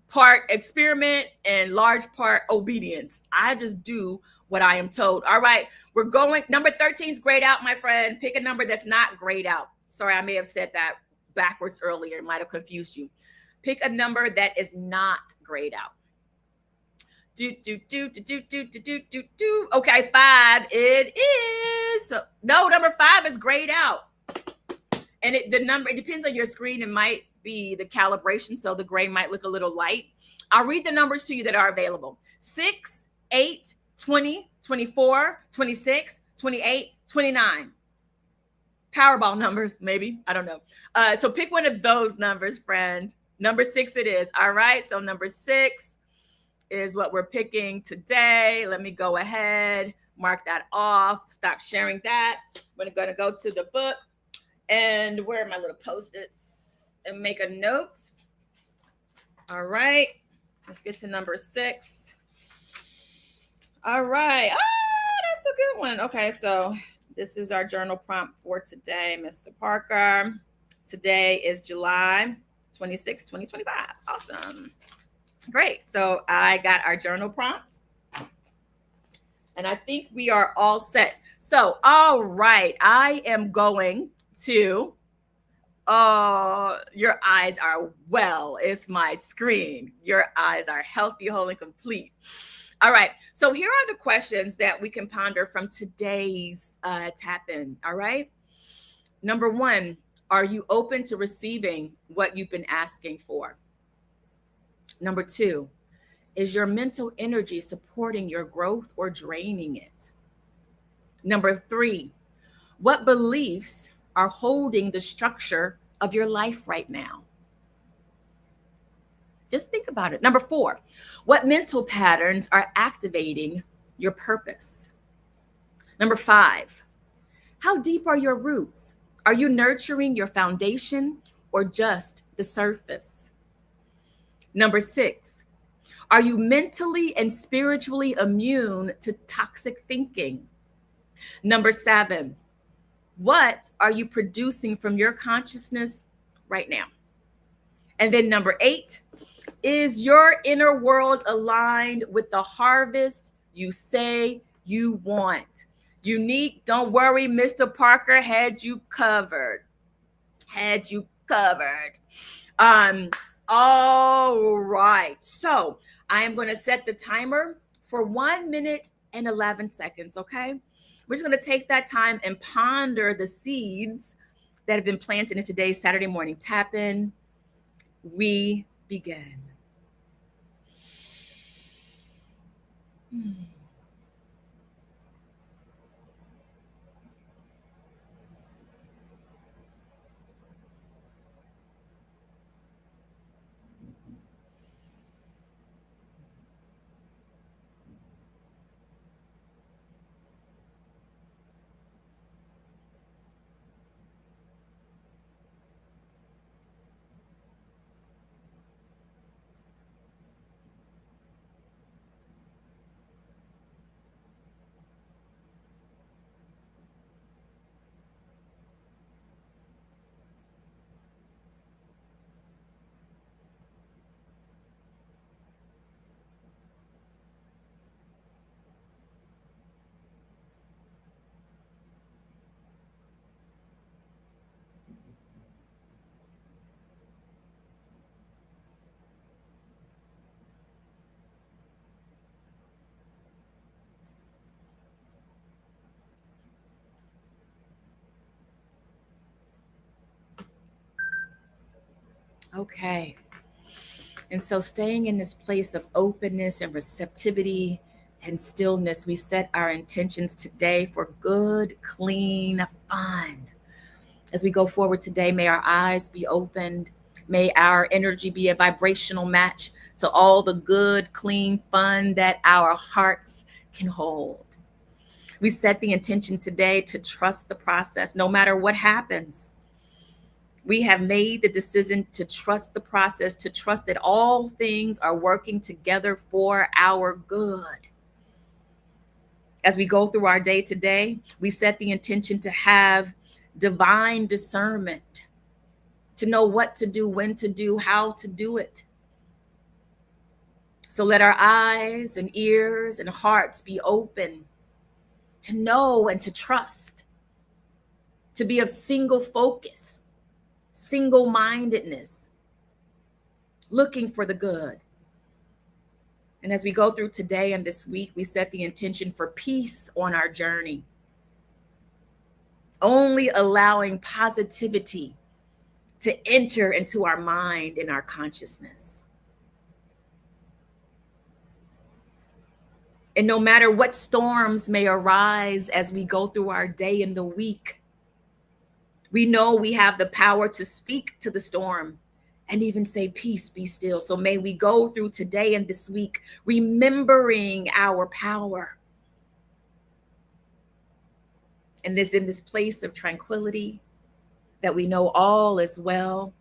part experiment and large part obedience. I just do what I am told. All right. We're going. Number 13 is grayed out, my friend. Pick a number that's not grayed out. Sorry, I may have said that backwards earlier. It might have confused you. Pick a number that is not grayed out. Okay, 5 it is. So, no, number 5 is grayed out. And the number, it depends on your screen. It might be the calibration, so the gray might look a little light. I'll read the numbers to you that are available. 6, 8, 20, 24, 26, 28, 29. Powerball numbers, maybe. I don't know. So pick one of those numbers, friend. Number 6 it is. All right. So number 6 is what we're picking today. Let me go ahead, mark that off, stop sharing that. We're going to go to the book. And where are my little Post-its? And make a note. All right. Let's get to number 6. All right. That's a good one. Okay. So this is our journal prompt for today, Mr. Parker. Today is July 26, 2025. Awesome. Great. So I got our journal prompts. And I think we are all set. So, all right. I am going to, your eyes are well. It's my screen. Your eyes are healthy, whole, and complete. All right. So here are the questions that we can ponder from today's tap in. All right. Number one, are you open to receiving what you've been asking for? Number two, is your mental energy supporting your growth or draining it? Number three, what beliefs are holding the structure of your life right now? Just think about it. Number four, what mental patterns are activating your purpose? Number five, how deep are your roots? Are you nurturing your foundation or just the surface? Number six, are you mentally and spiritually immune to toxic thinking? Number seven, what are you producing from your consciousness right now? And then number eight, is your inner world aligned with the harvest you say you want? Unique, don't worry, Mr. Parker had you covered. Had you covered. All right. So I am going to set the timer for 1 minute and 11 seconds. Okay. We're just going to take that time and ponder the seeds that have been planted in today's Saturday morning tap in. We begin. Okay. And so, staying in this place of openness and receptivity and stillness, we set our intentions today for good, clean fun. As we go forward today, may our eyes be opened. May our energy be a vibrational match to all the good, clean fun that our hearts can hold. We set the intention today to trust the process no matter what happens. We have made the decision to trust the process, to trust that all things are working together for our good. As we go through our day today, we set the intention to have divine discernment, to know what to do, when to do, how to do it. So let our eyes and ears and hearts be open to know and to trust, to be of single focus, single-mindedness, looking for the good. And as we go through today and this week, we set the intention for peace on our journey, only allowing positivity to enter into our mind and our consciousness. And no matter what storms may arise as we go through our day and the week, we know we have the power to speak to the storm and even say, peace, be still. So may we go through today and this week, remembering our power. And this in this place of tranquility, that we know all is well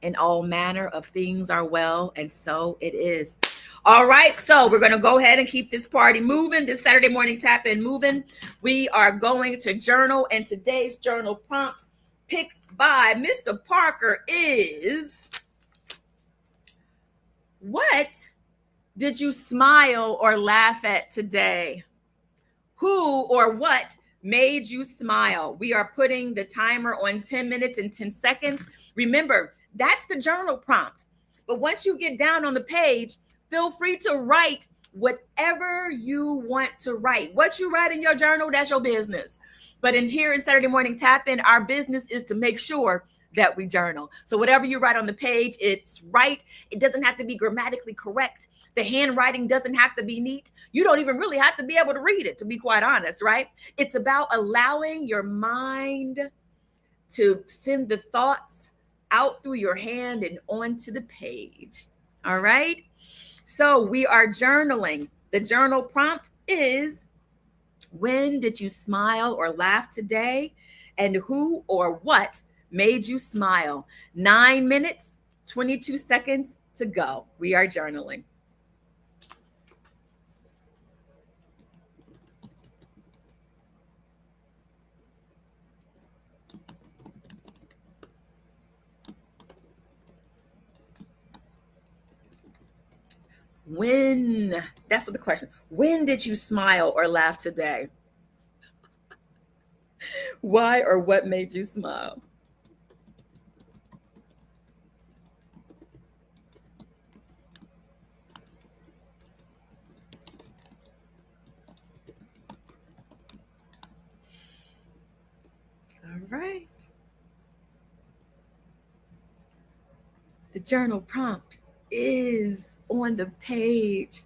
and all manner of things are well. And so it is. All right. So we're going to go ahead and keep this party moving, this Saturday morning tap in moving. We are going to journal, and today's journal prompt picked by Mr. Parker is, what did you smile or laugh at today? Who or what made you smile? We are putting the timer on 10 minutes and 10 seconds. Remember, that's the journal prompt. But once you get down on the page, feel free to write Whatever you want to write. What you write in your journal, that's your business. But in here in Saturday Morning Tap In, our business is to make sure that we journal. So whatever you write on the page, it's right. It doesn't have to be grammatically correct. The handwriting doesn't have to be neat. You don't even really have to be able to read it, to be quite honest, right? It's about allowing your mind to send the thoughts out through your hand and onto the page. All right. So we are journaling. The journal prompt is: when did you smile or laugh today? And who or what made you smile? 9 minutes, 22 seconds to go. We are journaling. When, that's what the question. When did you smile or laugh today? Why or what made you smile? All right. The journal prompt is on the page.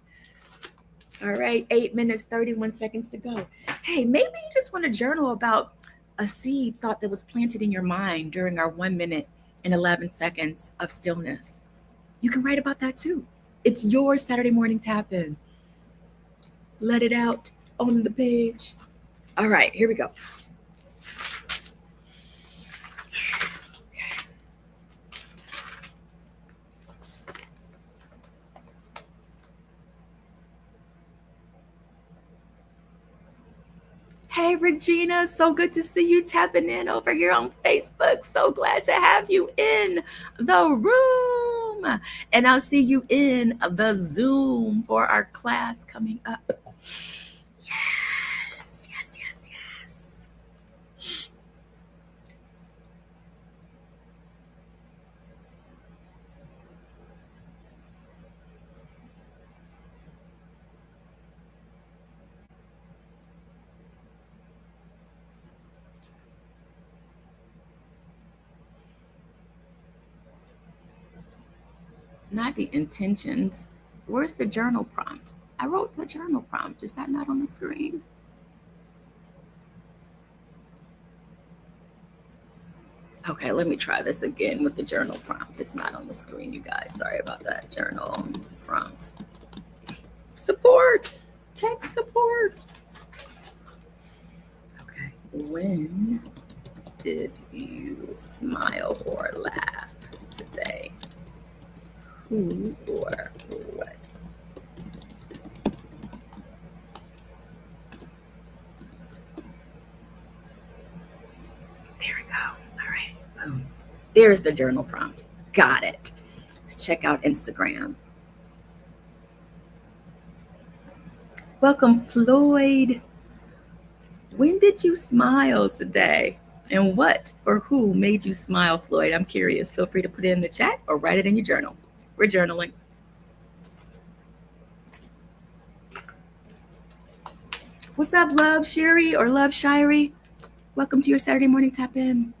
All right, 8 minutes, 31 seconds to go. Hey, maybe you just want to journal about a seed thought that was planted in your mind during our 1 minute and 11 seconds of stillness. You can write about that too. It's your Saturday morning tap in. Let it out on the page. All right, here we go. Hey, Regina, so good to see you tapping in over here on Facebook. So glad to have you in the room. And I'll see you in the Zoom for our class coming up. Yes, yes, yes, yes. Not the intentions. Where's the journal prompt? I wrote the journal prompt. Is that not on the screen? Okay, let me try this again with the journal prompt. It's not on the screen, you guys. Sorry about that. Journal prompt. Support. Tech support. Okay. When did you smile or laugh today? Who or what? There we go. All right. Boom. There's the journal prompt. Got it. Let's check out Instagram. Welcome, Floyd. When did you smile today? And what or who made you smile, Floyd? I'm curious. Feel free to put it in the chat or write it in your journal. We're journaling. What's up, Love Sherry or Love Shirey? Welcome to your Saturday morning tap in.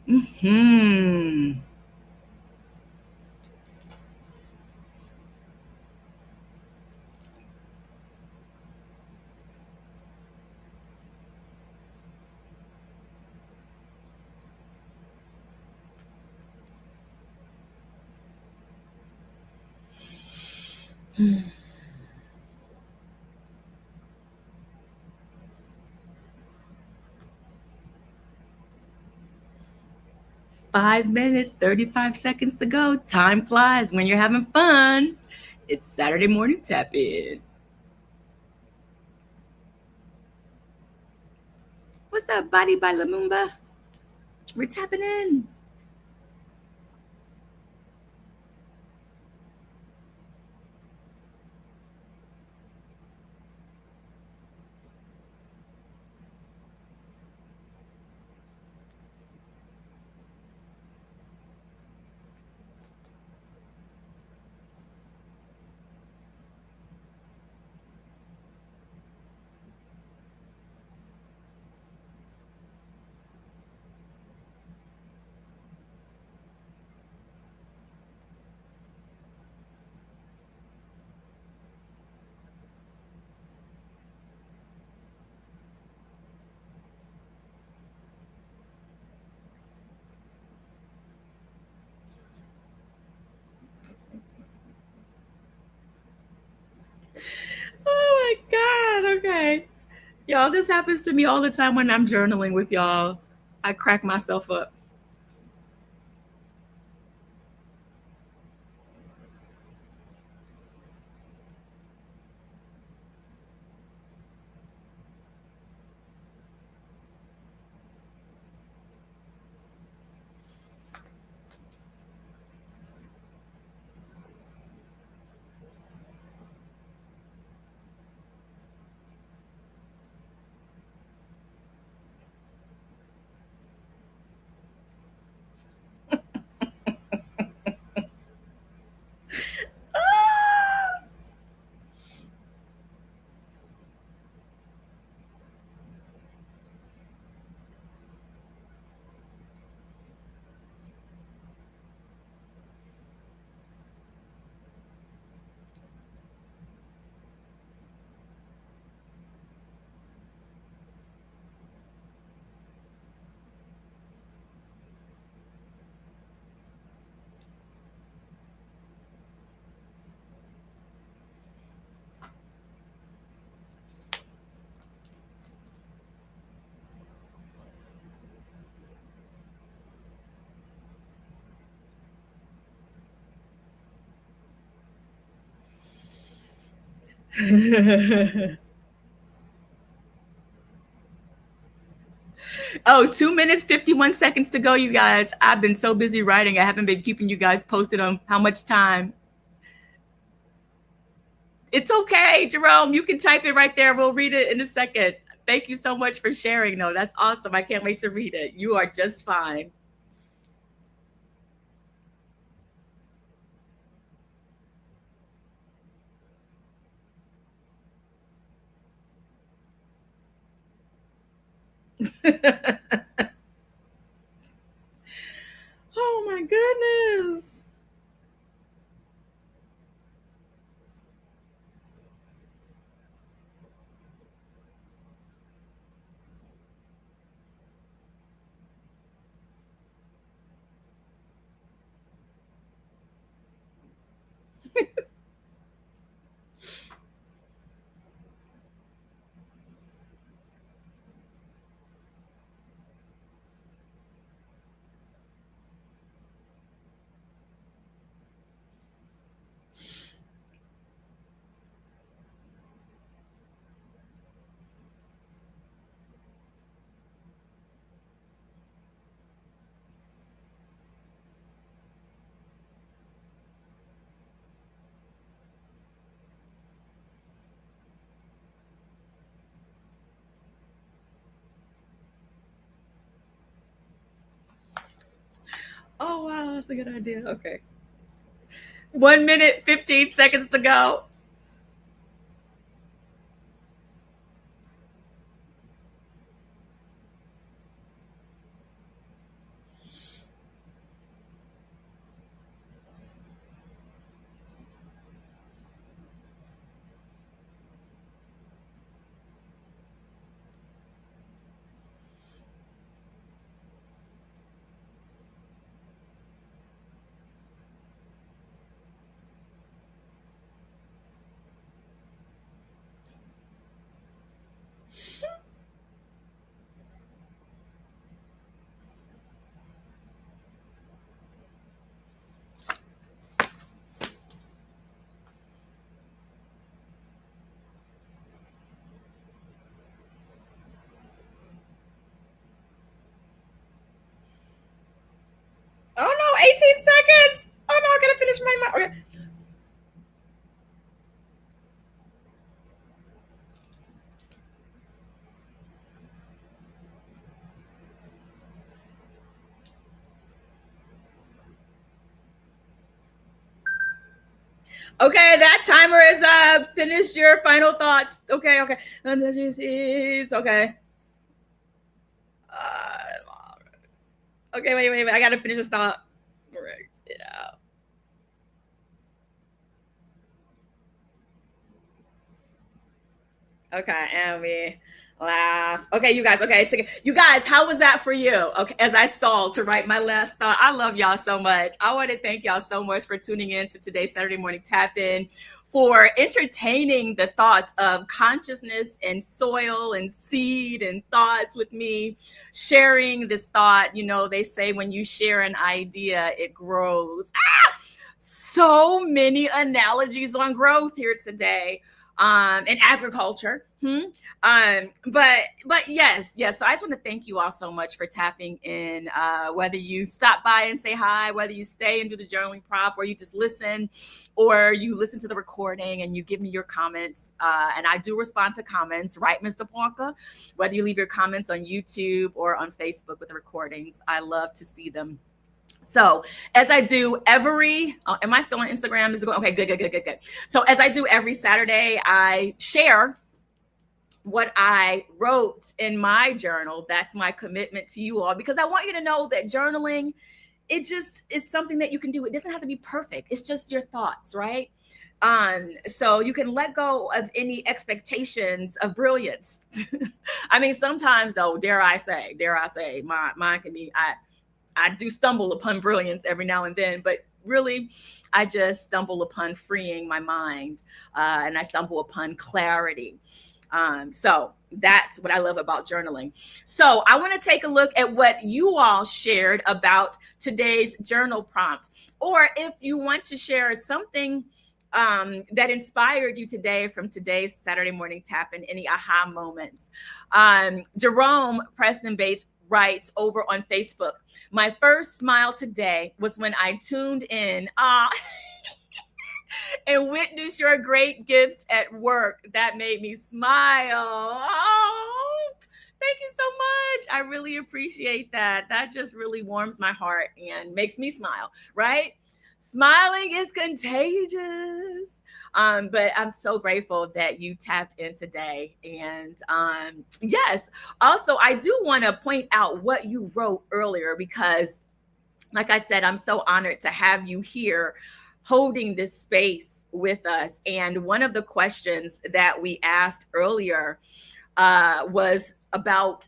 Mm-hmm. Hmm. 5 minutes, 35 seconds to go. Time flies when you're having fun. It's Saturday morning tap in. What's up, Body by Lumumba? We're tapping in. Y'all, this happens to me all the time when I'm journaling with y'all. I crack myself up. Ah! Oh, 2 minutes, 51 seconds to go, you guys. I've been so busy writing. I haven't been keeping you guys posted on how much time. It's okay, Jerome. You can type it right there. We'll read it in a second. Thank you so much for sharing, though. That's awesome. I can't wait to read it. You are just fine. Oh my goodness. Oh, wow. That's a good idea. Okay. 1 minute, 15 seconds to go. Oh no, 18 seconds. Oh no, I gotta finish my. Okay. Okay, that timer is up. Finish your final thoughts. Okay, okay. Okay. Okay, wait. I gotta finish this thought. Correct it out. Okay, and we Laugh. Okay, you guys. Okay, you guys. How was that for you? Okay, as I stalled to write my last thought, I love y'all so much. I want to thank y'all so much for tuning in to today's Saturday morning tap in, for entertaining the thoughts of consciousness and soil and seed and thoughts with me, sharing this thought. You know, they say when you share an idea, it grows. So many analogies on growth here today, in agriculture. But yes. So I just want to thank you all so much for tapping in. Whether you stop by and say hi, whether you stay and do the journaling prop, or you just listen, or you listen to the recording and you give me your comments. And I do respond to comments, right, Mr. Parker? Whether you leave your comments on YouTube or on Facebook with the recordings, I love to see them. So as I do every, am I still on Instagram? Is it going? Okay, good. So as I do every Saturday, I share what I wrote in my journal. That's my commitment to you all, because I want you to know that journaling, it just is something that you can do. It doesn't have to be perfect. It's just your thoughts, right? So you can let go of any expectations of brilliance. I mean, sometimes though, dare I say, mine can be, I do stumble upon brilliance every now and then, but really, I just stumble upon freeing my mind, and I stumble upon clarity. So that's what I love about journaling. So I want to take a look at what you all shared about today's journal prompt, or if you want to share something that inspired you today from today's Saturday morning tap in, any aha moments. Jerome Preston Bates writes over on Facebook, my first smile today was when I tuned in and witnessed your great gifts at work. That made me smile. Oh, thank you so much. I really appreciate that. That just really warms my heart and makes me smile, right? Smiling is contagious. But I'm so grateful that you tapped in today. And yes, also, I do want to point out what you wrote earlier, because, like I said, I'm so honored to have you here holding this space with us. And one of the questions that we asked earlier was about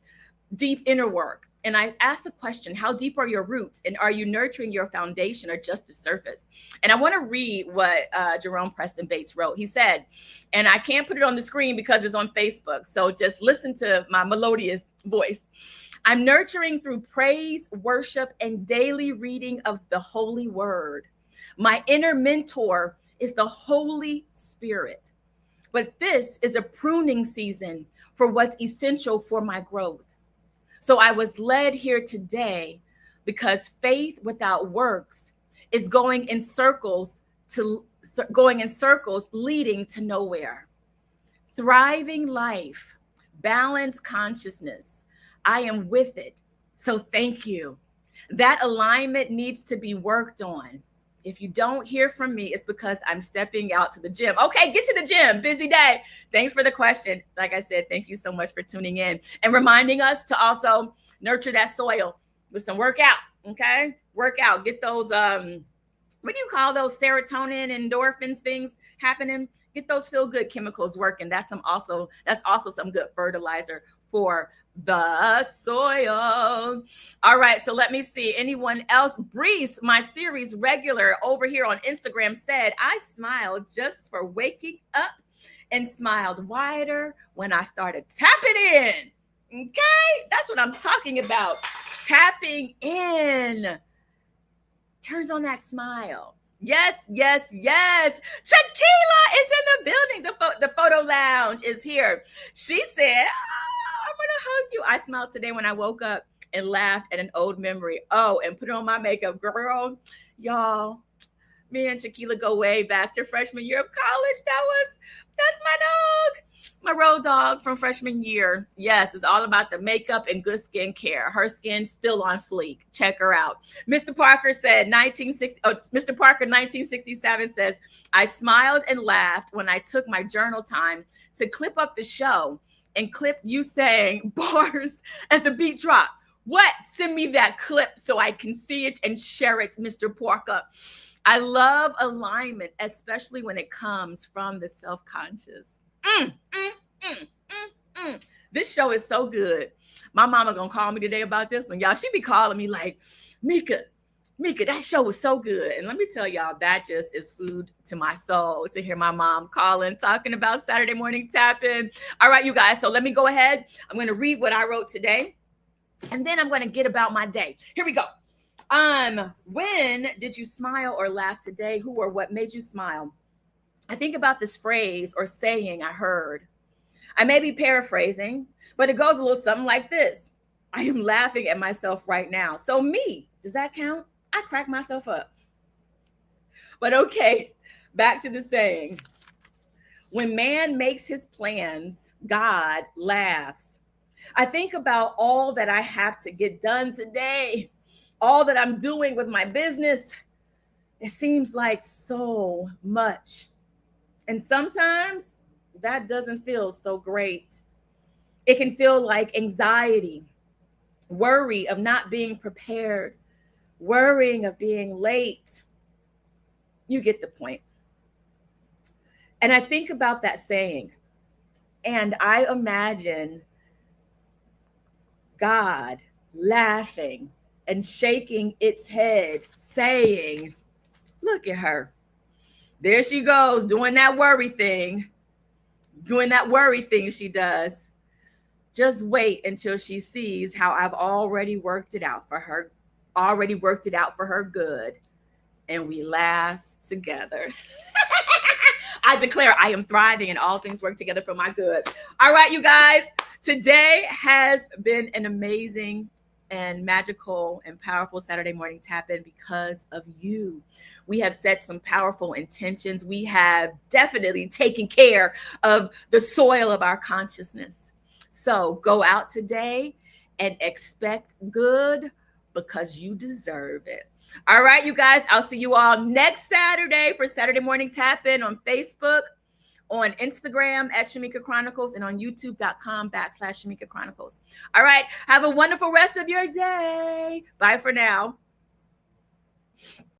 deep inner work. And I asked the question, how deep are your roots? And are you nurturing your foundation or just the surface? And I want to read what Jerome Preston Bates wrote. He said, and I can't put it on the screen because it's on Facebook, so just listen to my melodious voice. I'm nurturing through praise, worship, and daily reading of the Holy Word. My inner mentor is the Holy Spirit. But this is a pruning season for what's essential for my growth. So I was led here today because faith without works is going in circles, leading to nowhere. Thriving life, balanced consciousness. I am with it. So thank you. That alignment needs to be worked on. If you don't hear from me, it's because I'm stepping out to the gym. Okay, get to the gym. Busy day. Thanks for the question. Like I said, thank you so much for tuning in and reminding us to also nurture that soil with some workout. Okay, workout. Get those what do you call those, serotonin, endorphins things happening? Get those feel good chemicals working. That's also some good fertilizer for the soil. All right, so let me see. Anyone else? Breeze, my series regular over here on Instagram, said, I smiled just for waking up and smiled wider when I started tapping in. Okay, that's what I'm talking about. Tapping in turns on that smile. Yes. Tequila is in the building. The photo lounge is here. She said, I'm going to hug you. I smiled today when I woke up and laughed at an old memory. Oh, and put on my makeup. Girl, y'all, me and Tequila go way back to freshman year of college. That's my dog. My road dog from freshman year. Yes, it's all about the makeup and good skin care. Her skin's still on fleek. Check her out. Mr. Parker said Mr. Parker 1967 says, I smiled and laughed when I took my journal time to clip up the show and clip you saying bars as the beat drop. What? Send me that clip so I can see it and share it, Mr. Parker. I love alignment, especially when it comes from the self-conscious. This show is so good. My mama gonna call me today about this one. Y'all, she be calling me like, Mika, that show was so good. And let me tell y'all, that just is food to my soul to hear my mom calling, talking about Saturday morning tapping. All right, you guys. So let me go ahead. I'm going to read what I wrote today, and then I'm going to get about my day. Here we go. When did you smile or laugh today? Who or what made you smile? I think about this phrase or saying I heard. I may be paraphrasing, but it goes a little something like this. I am laughing at myself right now. So me, does that count? I crack myself up. But okay, back to the saying. When man makes his plans, God laughs. I think about all that I have to get done today, all that I'm doing with my business. It seems like so much. And sometimes that doesn't feel so great. It can feel like anxiety, worry of not being prepared, worrying of being late. You get the point. And I think about that saying, and I imagine God laughing and shaking its head, saying, look at her. There she goes, doing that worry thing, she does. Just wait until she sees how I've already worked it out for her, good. And we laugh together. I declare I am thriving and all things work together for my good. All right, you guys, today has been an amazing and magical and powerful Saturday morning tap-in because of you. We have set some powerful intentions. We have definitely taken care of the soil of our consciousness. So go out today and expect good because you deserve it. All right, you guys, I'll see you all next Saturday for Saturday Morning Tap-In on Facebook, on Instagram at Shamika Chronicles, and on youtube.com/Shamika Chronicles. All right, have a wonderful rest of your day. Bye for now.